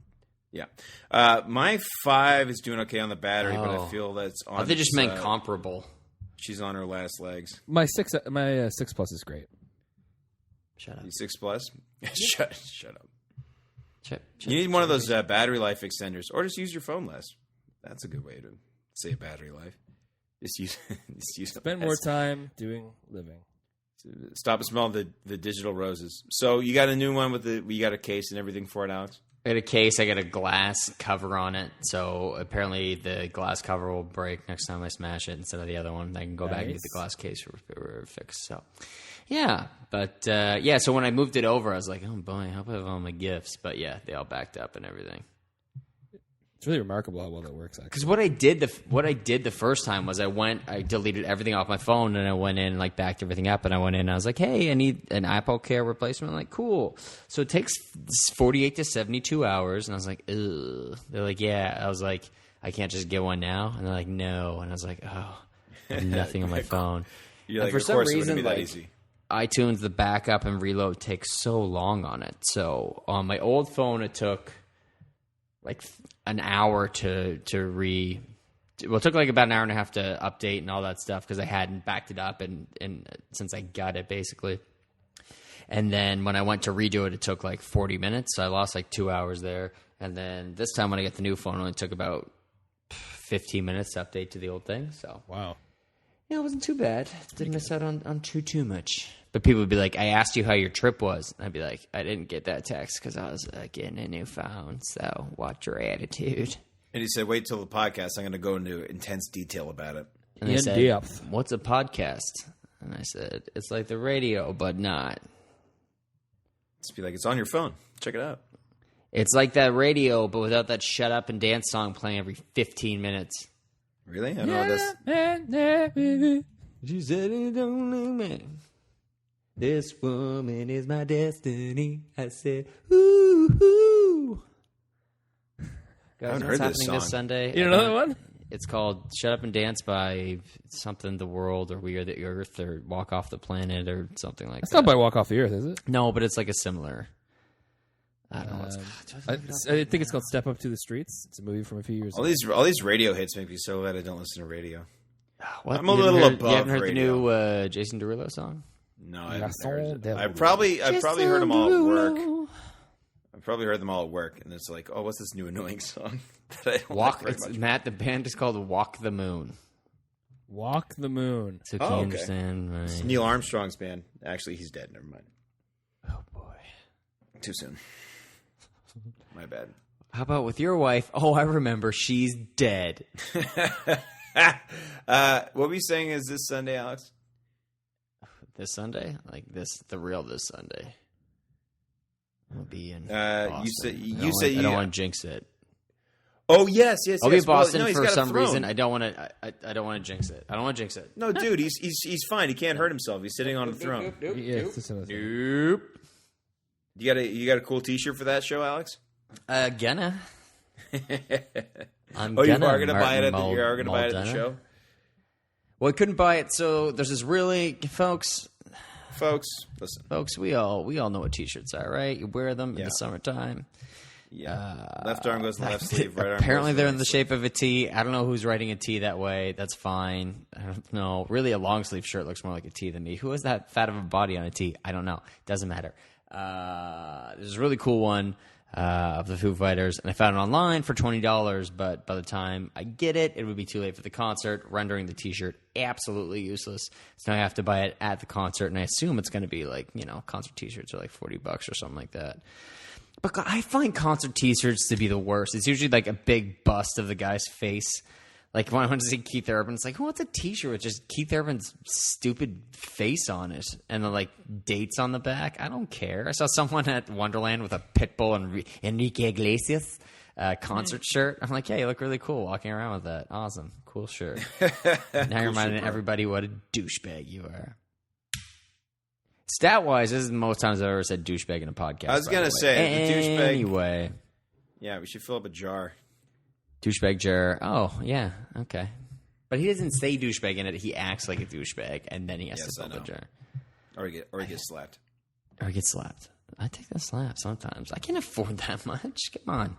my 5 is doing okay on the battery, but I feel that's on. They just meant comparable. She's on her last legs. My 6 Plus is great. Shut up. 6 Plus. Shut up. Shut You need one of those battery life extenders, or just use your phone less. That's a good way to say battery life. Just use Spend more time doing living. Stop and smell the digital roses. So you got a new one you got a case and everything for it, Alex? I got a case. I got a glass cover on it. So apparently the glass cover will break next time I smash it instead of the other one. I can go back and get the glass case fixed. So, yeah. But, so when I moved it over, I was like, oh, boy, I hope I have all my gifts. But, yeah, they all backed up and everything. It's really remarkable how well that works, actually. Because what I did the first time was I deleted everything off my phone, and I went in and like backed everything up, and I went in and I was like, hey, I need an Apple Care replacement. I'm like, cool. So it takes 48 to 72 hours, and I was like, ugh. They're like, yeah. I was like, I can't just get one now, and they're like, no. And I was like, oh, I have nothing on my phone. You're and like, for some reason, be that like easy. iTunes, the backup and reload takes so long on it. So on my old phone, it took like an hour it took like about an hour and a half to update and all that stuff because I hadn't backed it up and since I got it basically. And then when I went to redo it, it took like 40 minutes. So I lost like 2 hours there. And then this time when I got the new phone, it only took about 15 minutes to update to the old thing. So wow. Yeah, it wasn't too bad. Didn't miss out on too much. But people would be like, I asked you how your trip was. And I'd be like, I didn't get that text because I was getting a new phone. So watch your attitude. And he said, wait till the podcast. I'm going to go into intense detail about it. And they said, what's a podcast? And I said, it's like the radio, but not. Just be like, it's on your phone. Check it out. It's like that radio, but without that shut up and dance song playing every 15 minutes. Really? I don't know this. She said it don't know me. This woman is my destiny. I said, ooh, ooh. Guys, I haven't what's heard this happening song. Sunday? You know another one? It's called Shut Up and Dance by something, The World, or We Are the Earth, or Walk Off the Planet, or something like It's that. not by Walk Off the Earth, is it? No, but it's like a similar. I don't know what's I think it's called Step Up to the Streets. It's a movie from a few years ago. All these radio hits make me so glad I don't listen to radio. What? I'm a little above You haven't heard radio. the new Jason Derulo song? No, I haven't Soul heard it. Devil. I've probably heard them all at work. I've probably heard them all at work, and it's like, oh, what's this new annoying song that I don't like very It's much? Matt. The band is called Walk the Moon. Walk the Moon. So Oh, can you okay. understand? Right? It's Neil Armstrong's band. Actually, he's dead. Never mind. Oh boy. Too soon. My bad. How about with your wife? Oh, I remember. She's dead. What were you saying is this Sunday, Alex? This Sunday, like this Sunday. We'll be in. You Boston. said I don't want to jinx it. Oh yes. I'll be in Well, Boston no, he's for got a some throne. reason. I don't want to. I don't want to jinx it. I don't want to jinx it. No, dude, he's fine. He can't hurt himself. He's sitting on a throne. Yeah, it's just another thing. Nope. You got a cool T-shirt for that show, Alex? Gonna. I'm Oh, you gonna. are going to buy it at the Martin you are going to buy it at the Maldana. show, Well, I couldn't buy it, so there's this really folks. Listen. Folks, we all know what T-shirts are, right? You wear them in the summertime. Yeah, left arm goes in the left sleeve. Right arm. Apparently, goes they're in in the shape of a T. I don't know who's writing a T that way. That's fine. I don't know. Really, a long sleeve shirt looks more like a T than me. Who has that fat of a body on a T? I don't know. Doesn't matter. There's a really cool one of the Foo Fighters, and I found it online for $20. But by the time I get it, it would be too late for the concert, rendering the T-shirt absolutely useless. So now I have to buy it at the concert, and I assume it's going to be like, concert T-shirts are like $40 or something like that. But I find concert T-shirts to be the worst. It's usually like a big bust of the guy's face. Like when I went to see Keith Urban, it's like, who wants a T-shirt with just Keith Urban's stupid face on it and the like dates on the back? I don't care. I saw someone at Wonderland with a Pitbull and Enrique Iglesias concert shirt. I'm like, yeah, you look really cool walking around with that. Awesome, cool shirt. Now you're reminding everybody what a douchebag you are. Stat-wise, this is the most times I've ever said douchebag in a podcast. I was going to say, the douchebag. Anyway. Yeah, we should fill up a jar. Douchebag jar. Oh, yeah. Okay. But he doesn't say douchebag in it. He acts like a douchebag, and then he has to fill up a jar. Or he gets slapped. Or he gets slapped. I take that slap sometimes. I can't afford that much. Come on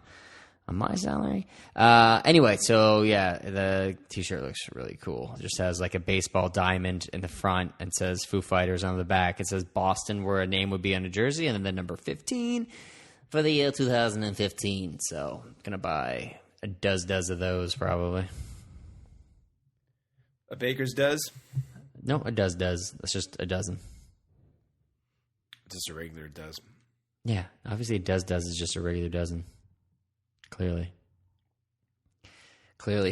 my salary. Anyway, so yeah, the T-shirt looks really cool. It just has like a baseball diamond in the front and says Foo Fighters on the back. It says Boston, where a name would be on a jersey, and then the number 15 for the year 2015. So I'm gonna buy a dozen of those probably. A baker's does? No, a does. That's just a dozen. Just a regular does. Yeah, obviously a does is just a regular dozen. Clearly.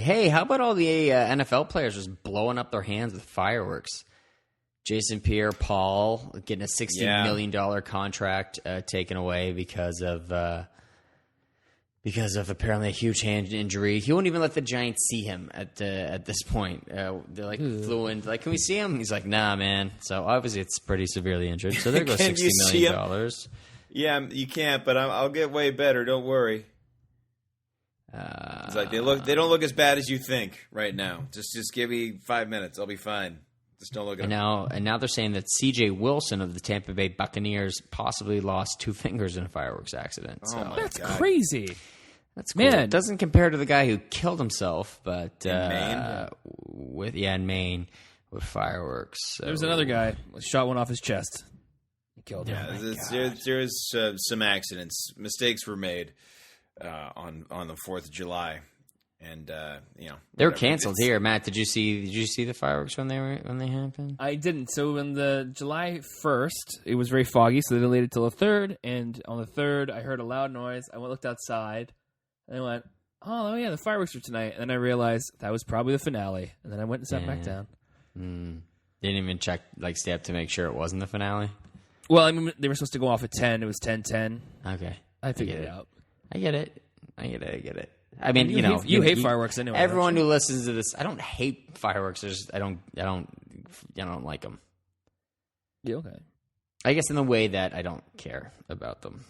Hey, how about all the NFL players just blowing up their hands with fireworks? Jason Pierre-Paul getting a $60 million contract taken away because of apparently a huge hand injury. He won't even let the Giants see him at this point. They're like flew in, like, can we see him? He's like, nah, man. So obviously it's pretty severely injured. So there goes $60 million. Yeah, you can't, but I'll get way better. Don't worry. It's like they don't look as bad as you think right now. Just give me 5 minutes. I'll be fine. Just don't look at them. And now they're saying that C.J. Wilson of the Tampa Bay Buccaneers possibly lost 2 fingers in a fireworks accident. Oh my That's God. crazy. That's cool. Man. It doesn't compare to the guy who killed himself, but In Maine? in Maine with fireworks. So. There was another guy shot one off his chest. He killed him. Yeah, there's some accidents. Mistakes were made on the 4th of July, and they were canceled here. Matt, did you see the fireworks when they happened? I didn't. So on the July 1st, it was very foggy, so they delayed it till the 3rd. And on the 3rd, I heard a loud noise. I looked outside, and I went, "Oh yeah, the fireworks are tonight." And then I realized that was probably the finale. And then I went and sat back down. Didn't even check, stay up to make sure it wasn't the finale. Well, I mean, they were supposed to go off at 10. It was 10:10. Okay, I figured it out. I get it. I mean, you hate fireworks anyway. Everyone who listens to this, I don't hate fireworks. I don't like them. Yeah, okay. I guess in the way that I don't care about them.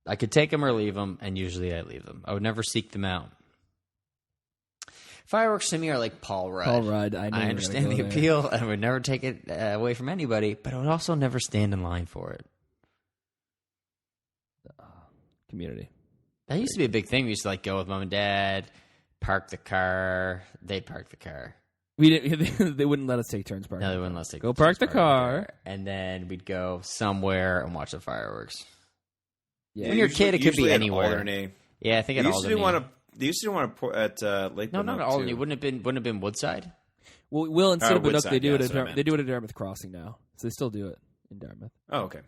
I could take them or leave them, and usually I leave them. I would never seek them out. Fireworks to me are like Paul Rudd. Paul Rudd, I understand the appeal, and I would never take it away from anybody, but I would also never stand in line for it. Community. That used to be a big thing. We used to go with mom and dad, park the car. They'd park the car. We didn't. They wouldn't let us take turns parking. No, they wouldn't let us take. Go park the car, and then we'd go somewhere and watch the fireworks. Yeah, when you're a kid, it could be anywhere. Yeah, I think they used to want to at Lake. No, not Albany. Wouldn't have been Woodside. Well, instead of Binook, Woodside, they do it at Dartmouth. They do it at Dartmouth Crossing now, so they still do it in Dartmouth. Oh, okay.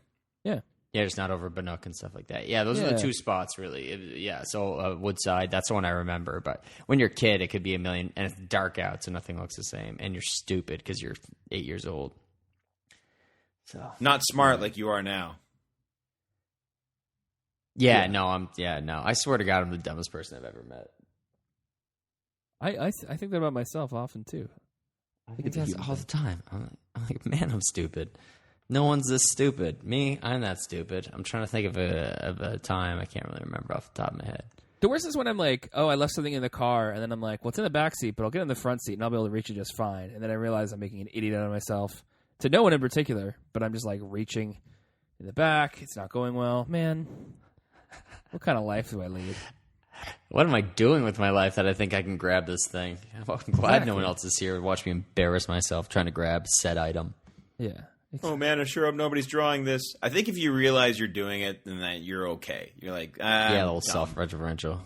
Yeah. Yeah, just not over Binook and stuff like that. Yeah, those are the two spots, really. So Woodside, that's the one I remember. But when you're a kid, it could be a million, and it's dark out, so nothing looks the same. And you're stupid because you're 8 years old. So not smart like you are now. No. I swear to God, I'm the dumbest person I've ever met. I think that about myself often, too. I think that's all the time. I'm like, man, I'm stupid. No one's this stupid. Me, I'm that stupid. I'm trying to think of a time. I can't really remember off the top of my head. The worst is when I'm like, oh, I left something in the car, and then I'm like, well, it's in the back seat, but I'll get in the front seat, and I'll be able to reach it just fine. And then I realize I'm making an idiot out of myself. To no one in particular, but I'm just reaching in the back. It's not going well. Man, what kind of life do I lead? What am I doing with my life that I think I can grab this thing? I'm glad no one else is here to watch me embarrass myself trying to grab said item. Yeah. Oh, man, I sure hope nobody's drawing this. I think if you realize you're doing it, then that you're okay. You're like, a little self-referential.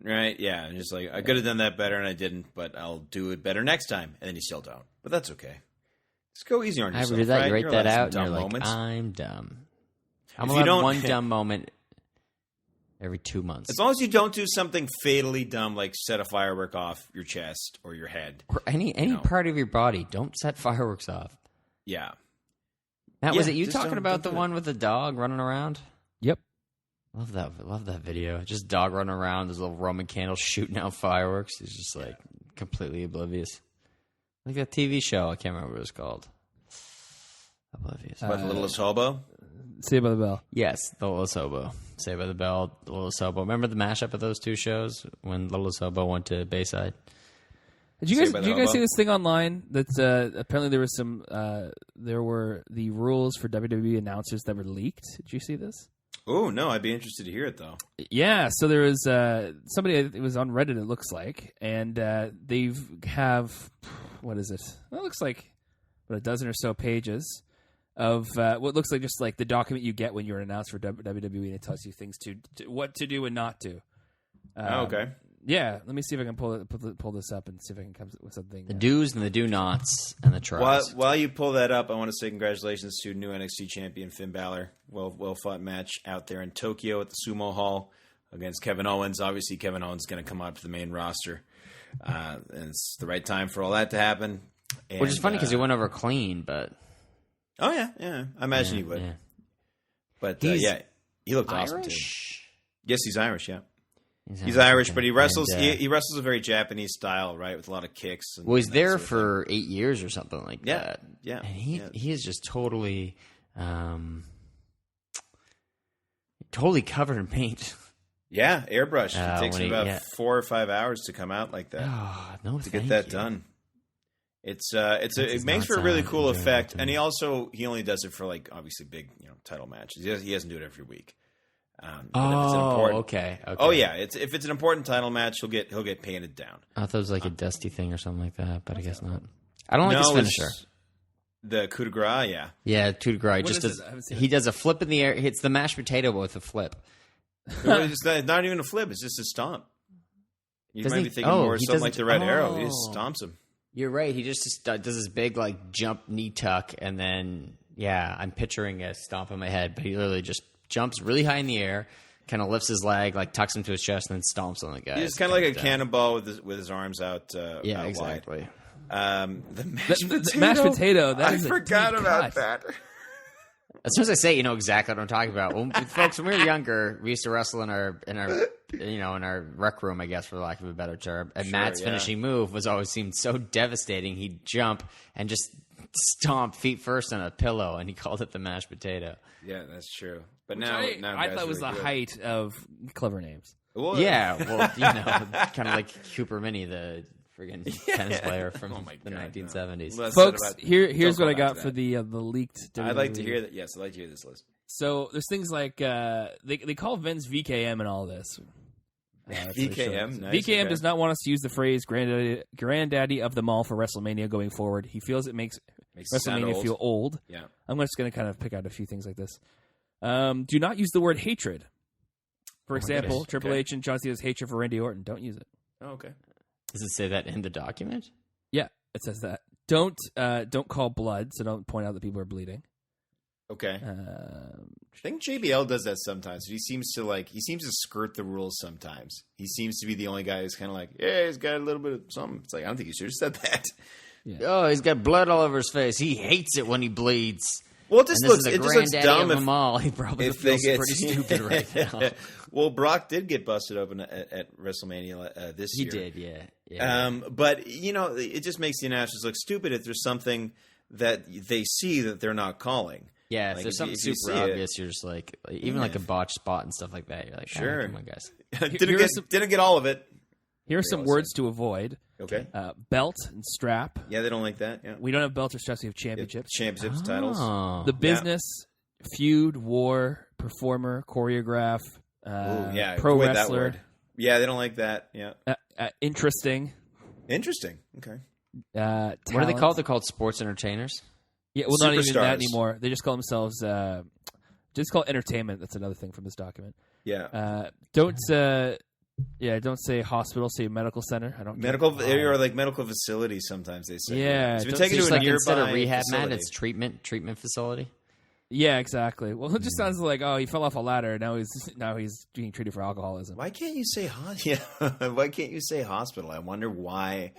Right? Yeah. I'm just I could have done that better, and I didn't, but I'll do it better next time. And then you still don't. But that's okay. Just go easy on yourself. I read that. Right? You write that out, and you're like, moments. I'm dumb. I'm allowed one dumb moment every 2 months. As long as you don't do something fatally dumb, like set a firework off your chest or your head. Or any part of your body. Don't set fireworks off. Yeah. Matt, was it you talking about the one with the dog running around? Yep. Love that video. Just dog running around, there's little Roman candles shooting out fireworks. He's just completely oblivious. Like that TV show, I can't remember what it was called. Oblivious. What, Littlest Hobo? Saved by the Bell. Yes, The Littlest Hobo. Saved by the Bell, The Littlest Hobo. Remember the mashup of those two shows when Littlest Hobo went to Bayside? Did you guys see this thing online that apparently there were the rules for WWE announcers that were leaked? Did you see this? Oh, no, I'd be interested to hear it, though. Yeah, so there was somebody, it was on Reddit, it looks like, and they have, what is it? Well, it looks like about a dozen or so pages of what looks like just like the document you get when you're announced for WWE, and it tells you things to what to do and not do. Okay. Yeah, let me see if I can pull this up and see if I can come with something. The do's and the do-nots and the tries. While you pull that up, I want to say congratulations to new NXT champion Finn Balor. Well fought match out there in Tokyo at the Sumo Hall against Kevin Owens. Obviously, Kevin Owens is going to come up to the main roster, and it's the right time for all that to happen. And, which is funny because he went over clean, but oh yeah, I imagine he would. Yeah. But he looked awesome too. Irish? Yes, he's Irish. Yeah. He's Irish, but he wrestles. He wrestles a very Japanese style, right, with a lot of kicks. Well, he's there for 8 years or something like Yeah, that. yeah. And he is just totally, totally covered in paint. Yeah, airbrush. It takes when him about 4 or 5 hours to come out like that. Oh, no, to get that done. It makes for a really cool effect, and he only does it for like obviously big title matches. He doesn't do it every week. Okay. Oh yeah, if it's an important title match, he'll get painted down. I thought it was like a dusty thing or something like that, but I guess not. I don't like his finisher. The coup de grace, yeah. Yeah, coup de grace. He does a flip in the air, hits the mashed potato with a flip. It's not even a flip; it's just a stomp. You might be thinking more something like the Red Arrow. He just stomps him. You're right. He just does this big like jump knee tuck, and then I'm picturing a stomp in my head, but he literally just jumps really high in the air, kind of lifts his leg, like tucks him to his chest, and then stomps on the guy. He's kind of like a cannonball with his arms out. Yeah, out exactly. Wide. The mashed potato. That is forgot about that. As soon as I say, you know exactly what I'm talking about. Folks, when we were younger, we used to wrestle in our rec room, I guess, for lack of a better term. And Matt's finishing move always seemed so devastating. He'd jump and just stomp feet first on a pillow, and he called it the mashed potato. Yeah, that's true. But I thought it was the height of clever names. Well, kind of like Cooper Mini, the friggin' tennis player from the 1970s. No. Folks, here's what I got for the leaked. I'd like to hear that. Yes, I'd like to hear this list. So there's things like they call Vince VKM and all this. VKM, nice. VKM does not want us to use the phrase "granddaddy of them all" for WrestleMania going forward. He feels it makes WrestleMania feel old. Yeah, I'm just going to kind of pick out a few things like this. Do not use the word hatred. For example, Triple H and John Cena's hatred for Randy Orton. Don't use it. Oh, okay. Does it say that in the document? Yeah, it says that. Don't call blood, so don't point out that people are bleeding. Okay. I think JBL does that sometimes. He seems to skirt the rules sometimes. He seems to be the only guy who's kind of like, yeah, he's got a little bit of something. It's like, I don't think he should have said that. Yeah. Oh, he's got blood all over his face. He hates it when he bleeds. Well, it just looks dumb. Of them all. He probably feels pretty stupid right now. Well, Brock did get busted open at WrestleMania this year. He did, yeah. But it just makes the announcers look stupid if there's something that they see that they're not calling. Yeah, if there's something super obvious, you're just like even like a botched spot and stuff like that. You're like, sure, come on, guys. Didn't get all of it. Here are some words to avoid. Okay. Belt and strap. Yeah, they don't like that. Yeah. We don't have belts or straps. We have championships. Championships, titles. The business, feud, war, performer, choreograph, pro avoid wrestler. That word. Yeah, they don't like that. Yeah. Interesting. Okay. What do they call it? They're called sports entertainers. Yeah, well, not even that anymore. They just call themselves just call it entertainment. That's another thing from this document. Yeah. Don't say hospital. Say medical center. I don't medical or like medical facility. Sometimes they say. Yeah, it's been taken to a nearby instead of rehab, facility. man, it's treatment facility. Yeah, exactly. Well, it just sounds like he fell off a ladder. Now he's being treated for alcoholism. Why can't you say Why can't you say hospital? I wonder why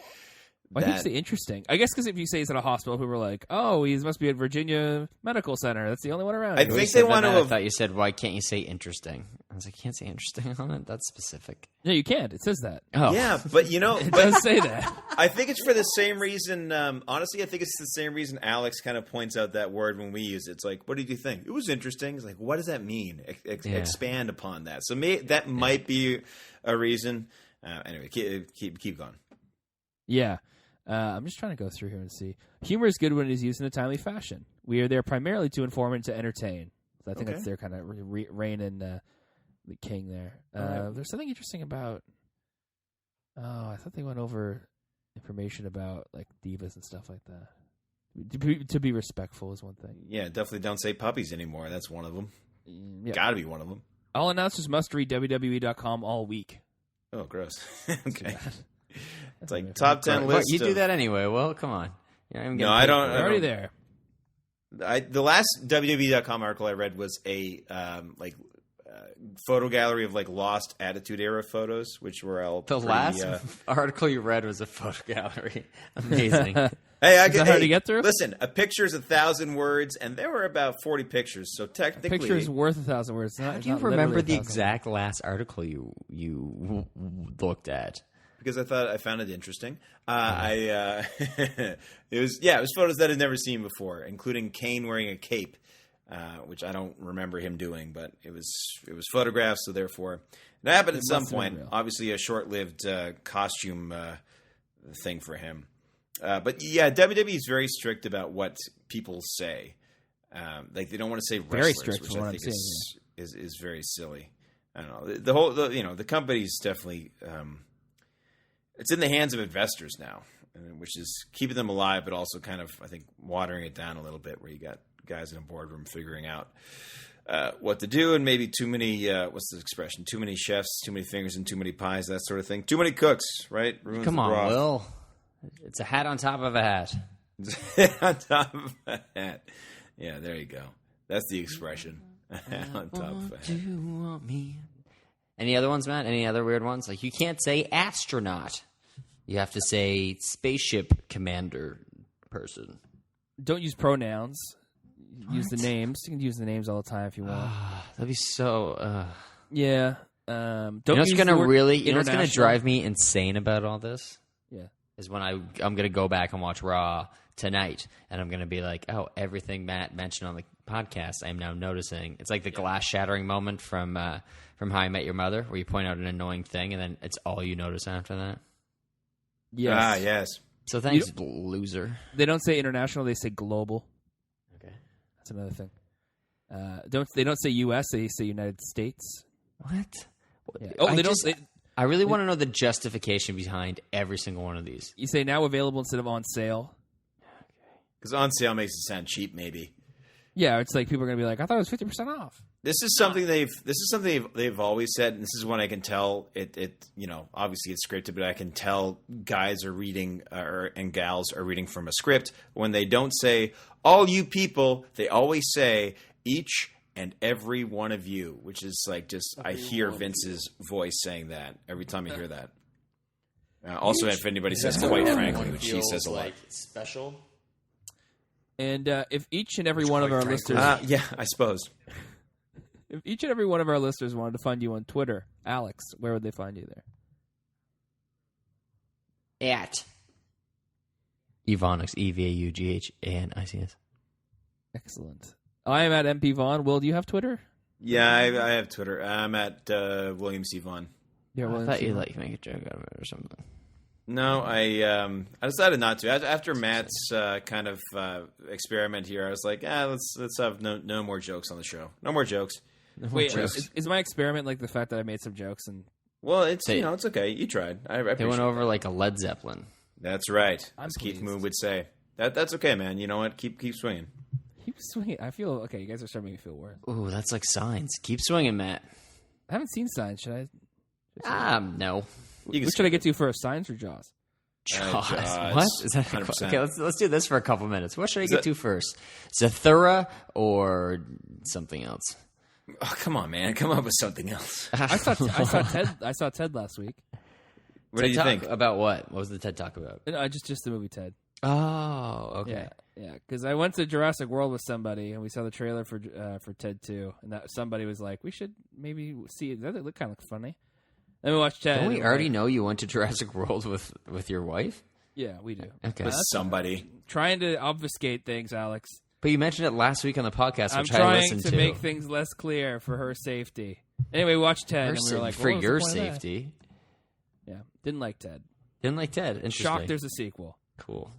Why did you say interesting? I guess because if you say it's at a hospital, people are like, "Oh, he must be at Virginia Medical Center. That's the only one around." I here." think they want to. I thought you said, "Why can't you say interesting?" I was like, "You can't say interesting on it. That's specific." No, you can't. It says that. Oh, Yeah, but It does say that. I think it's for the same reason. Honestly, I think it's the same reason Alex kind of points out that word when we use it. It's like, what did you think? It was interesting. It's like, what does that mean? Expand upon that. So that might be a reason. Anyway, keep going. Yeah. I'm just trying to go through here and see. Humor is good when it is used in a timely fashion. We are there primarily to inform and to entertain. So I think that's their kind of reign and the king there. Right. There's something interesting about. Oh, I thought they went over information about like divas and stuff like that. To be respectful is one thing. Yeah, definitely don't say puppies anymore. That's one of them. Yeah. Got to be one of them. All announcers must read WWE.com all week. Oh, gross. Okay. It's like That's top 10 list. you do that anyway. Well, come on. No, I don't. We're already there. The last WWE.com article I read was a photo gallery of like lost Attitude Era photos, which were all The pretty, last article you read was a photo gallery. Amazing. Hey, Is that hard to get through? Listen, a picture is 1,000 words, and there were about 40 pictures. So technically, Picture is worth 1,000 words. How do you remember the exact last article you looked at? because I thought I found it interesting. It was photos that I'd never seen before, including Kane wearing a cape, which I don't remember him doing, but it was photographs, so therefore it happened at some point. Obviously, a short-lived costume thing for him. But yeah, WWE is very strict about what people say. Like they don't want to say wrestlers, Very strict, which from what I I'm think seeing, is very silly. I don't know. The company's definitely it's in the hands of investors now, which is keeping them alive, but also kind of I think watering it down a little bit, where you got guys in a boardroom figuring out what to do, and maybe too many what's the expression? Too many chefs, too many fingers, and too many pies, that sort of thing. Too many cooks, right? Ruins Come the on, broth. Will. It's a hat on top of a hat. On top of a hat. Yeah, there you go. That's the expression. On top of a hat. You want me? Any other ones, Matt? Any other weird ones? Like you can't say astronaut. You have to say spaceship commander person. Don't use pronouns. Use the names. You can use the names all the time if you want. That'd be so. Yeah. Don't You know what's use gonna the word really? You know what's gonna international. drive me insane about all this? Yeah. Is when I'm gonna go back and watch Raw tonight, and I'm gonna be like, oh, everything Matt mentioned on the podcast, I'm now noticing. It's like the glass shattering moment from How I Met Your Mother, where you point out an annoying thing, and then it's all you notice after that. Yes. Ah, yes. So thanks, loser. They don't say international. They say global. Okay. That's another thing. They don't say U.S. They say United States. What? Yeah. Oh, they don't. I really want to know the justification behind every single one of these. You say now available instead of on sale. Because on sale makes it sound cheap, maybe. Yeah, it's like people are gonna be like, I thought it was 50% off. This is something they've always said, and this is when I can tell it obviously it's scripted, but I can tell guys are reading and gals are reading from a script. When they don't say all you people, they always say each and every one of you, which is like just I hear Vince's voice saying that every time I hear that. Also, if anybody says quite frankly, which he says a lot. Like special. And if each and every one of our listeners, yeah, I suppose. if each and every one of our listeners wanted to find you on Twitter, Alex, where would they find you there? At Evaunics, EVAUGHANICS. Excellent. I am at MP Vaughn. Will, do you have Twitter? Yeah, I have Twitter. I'm at William C. Vaughn. Yeah, I thought you'd like make a joke out of it or something. No, I decided not to. After Matt's kind of experiment here, I was like, let's have no more jokes on the show. No more jokes. Wait, is my experiment like the fact that I made some jokes and? Well, it's it's okay. You tried. I They appreciate went over that. like a Led Zeppelin. That's right. I'm As Keith pleased. Moon would say. That's okay, man. You know what? Keep swinging. Keep swinging. I feel okay. You guys are starting to make me feel worse. Ooh, that's like Signs. Keep swinging, Matt. I haven't seen Signs. Should I? No. What should I get to first, Signs or Jaws? Jaws. Jaws. What? Is that 100%. Okay, let's do this for a couple minutes. What should I get to first? Zathura or something else? Oh, come on, man. Come up with something else. I saw Ted last week. What do you think? About what? What was the TED Talk about? Just the movie Ted. Oh, okay. Yeah. Because I went to Jurassic World with somebody, and we saw the trailer for Ted 2, and that somebody was like, "We should maybe see it. That look kind of funny." Then we watched Ted. Don't we already know you went to Jurassic World with your wife? Yeah, we do. Okay. With somebody. Trying to obfuscate things, Alex. But you mentioned it last week on the podcast, which I I'm listened trying to make things less clear for her safety. Anyway, we watched Ted, and we were like, for what was your the point of that? safety. Yeah, didn't like Ted. Didn't like Ted. Interesting. Shocked there's a sequel. Cool.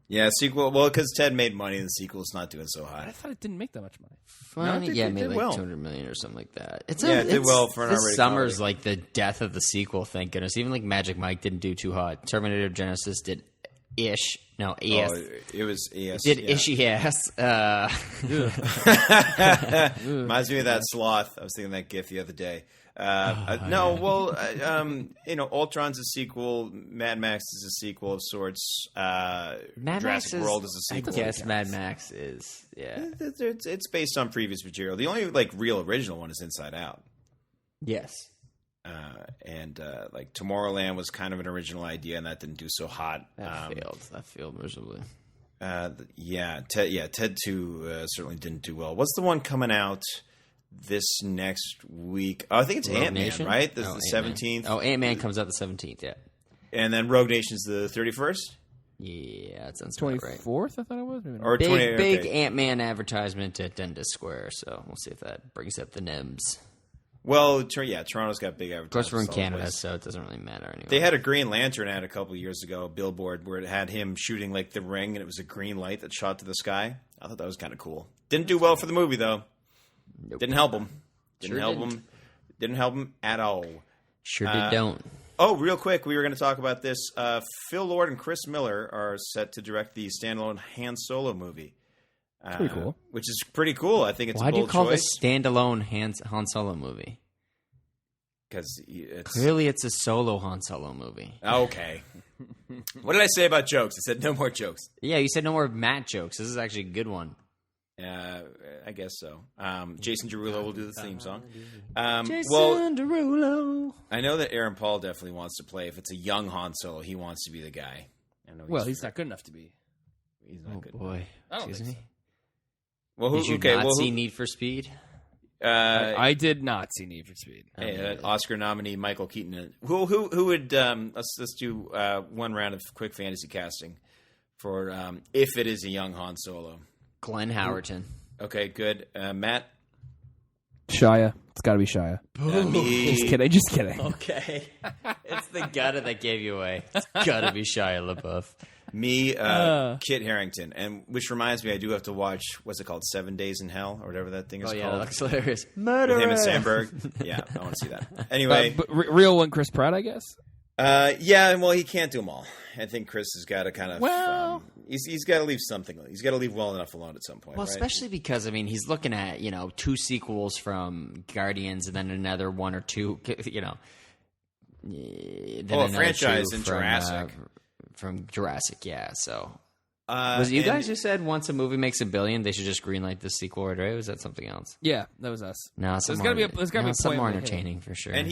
Yeah, sequel. Well, because Ted made money, and the sequel's not doing so hot. I thought it didn't make that much money. Funny. No, it it made did like well. $200 million or something like that. It did well for an This R-rated summer's comedy. like the death of the sequel, thank goodness. Even like Magic Mike didn't do too hot. Terminator Genesis did ish. No, yes. Oh, it was yes. Did yeah. ishy ass. Reminds me of that sloth. I was thinking that GIF the other day. Ultron's a sequel. Mad Max is a sequel of sorts. Jurassic World is a sequel. I guess Mad Max is, yeah. It's based on previous material. The only real original one is Inside Out. Yes. Tomorrowland was kind of an original idea, and that didn't do so hot. That failed miserably. Ted 2 certainly didn't do well. What's the one coming out this next week? Oh, I think it's Ant-Man, Nation? right? This is the Ant-Man. 17th. Oh, Ant-Man comes out the 17th, yeah. And then Rogue Nation's the 31st? Yeah, that sounds about right. 24th, I thought it was. Maybe not. Or 20, Big okay. Ant-Man advertisement at Dundas Square, so we'll see if that brings up the NIMS. Well, Toronto's got big advertising. Of course, we're in Canada, so it doesn't really matter anyway. They had a Green Lantern ad a couple of years ago, a billboard, where it had him shooting the ring, and it was a green light that shot to the sky. I thought that was kind of cool. Didn't do well for the movie, though. Nope. Didn't help him. Didn't Didn't help him at all. Sure don't. Oh, real quick, we were going to talk about this. Phil Lord and Chris Miller are set to direct the standalone Han Solo movie. Pretty cool. Which is pretty cool. I think it's Why a do you bold call choice. this standalone Han Solo movie? Because it's... Clearly, it's a solo Han Solo movie. Okay. What did I say about jokes? I said no more jokes. Yeah, you said no more Matt jokes. This is actually a good one. I guess so. Jason Derulo will do the theme song. Jason Derulo. I know that Aaron Paul definitely wants to play. If it's a young Han Solo, he wants to be the guy. I know He's not good enough to be. He's not good. Boy. I don't Excuse think me. Well, Did you not see Need for Speed? I did not see Need for Speed. Oscar nominee Michael Keaton. Who would let's do one round of quick fantasy casting for if it is a young Han Solo. Glenn Howerton. Okay, good. Matt. Shia. It's got to be Shia. Me. Just kidding. Okay. It's the gutter that gave you away. It's gotta be Shia LaBeouf. Me, Kit Harington, and which reminds me, I do have to watch. What's it called? 7 Days in Hell, or whatever that thing is Oh, yeah, called. that looks hilarious. With Murderer. him and Sandberg. Yeah, I want to see that. Anyway, But real one, Chris Pratt, I guess. yeah, well, he can't do them all. I think Chris has got to kind of. Well- he's got to leave something. He's got to leave well enough alone at some point. Well, right? especially because, he's looking at, 2 sequels from Guardians and then another 1 or 2, then a another franchise 2 in from, Jurassic. From Jurassic, yeah, so. Was it you guys who said once a movie makes $1 billion, they should just greenlight the sequel right away? Was that something else? Yeah, that was us. No, There's got to be a something point more where they hit. entertaining for sure. And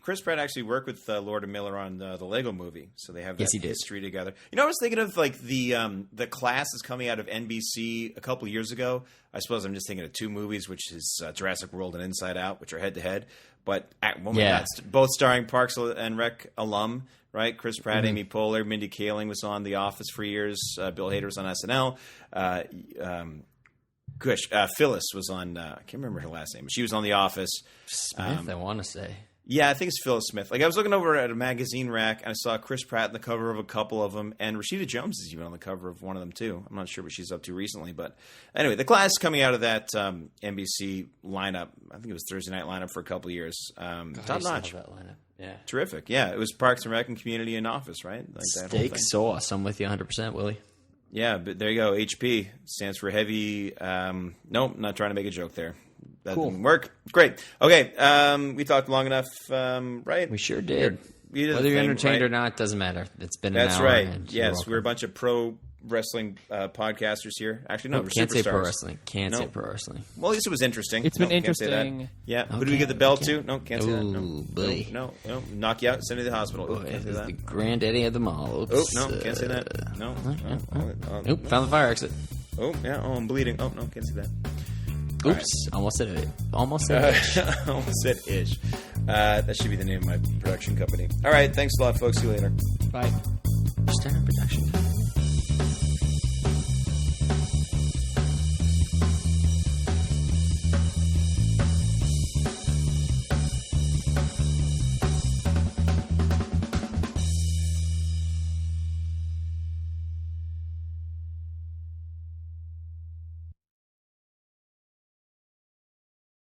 Chris Pratt actually worked with Lord and Miller on the Lego Movie, so they have that Yes, he did. history together. I was thinking of the Class is coming out of NBC a couple years ago. I suppose I'm just thinking of 2 movies, which is Jurassic World and Inside Out, which are head to head. But both starring Parks and Rec alum, right? Chris Pratt, Amy Poehler, Mindy Kaling was on The Office for years. Bill Hader was on SNL. Phyllis was on. I can't remember her last name, but she was on The Office. Smith, I want to say. Yeah, I think it's Phyllis Smith. I was looking over at a magazine rack, and I saw Chris Pratt on the cover of a couple of them, and Rashida Jones is even on the cover of one of them, too. I'm not sure what she's up to recently, but anyway, the Class coming out of that NBC lineup, I think it was Thursday night lineup for a couple of years. Top notch. That lineup. Yeah. Terrific. Yeah, it was Parks and Rec and Community and Office, right? Like that whole Steak thing. sauce. I'm with you 100%, Willie. Yeah, but there you go. HP stands for heavy. Nope, not trying to make a joke there. That didn't work. Great. Okay, we talked long enough, right? We sure did. We did Whether the you're thing, entertained right? or not doesn't matter. It's been That's an hour. right. and you're Yes, welcome. we're a bunch of pro wrestling podcasters here. Actually, no, we're Can't superstars. say pro wrestling. Can't No. say pro wrestling. Well, at least it was interesting. It's been Can't say that. interesting. Yeah. Who do we Okay, get the belt okay. to? No, can't say that. No. Ooh, boy. No, knock you out, send you to the hospital. Boy, Can't say this is that. the granddaddy of them all. Oh, Oops. no, can't say that. No. Nope, found the fire exit. Oh, yeah. Oh, I'm bleeding. Oh, no, can't say that. Oops, almost said it. Almost said it. Almost said ish. That should be the name of my production company. All right, thanks a lot, folks. See you later. Bye. Start a production.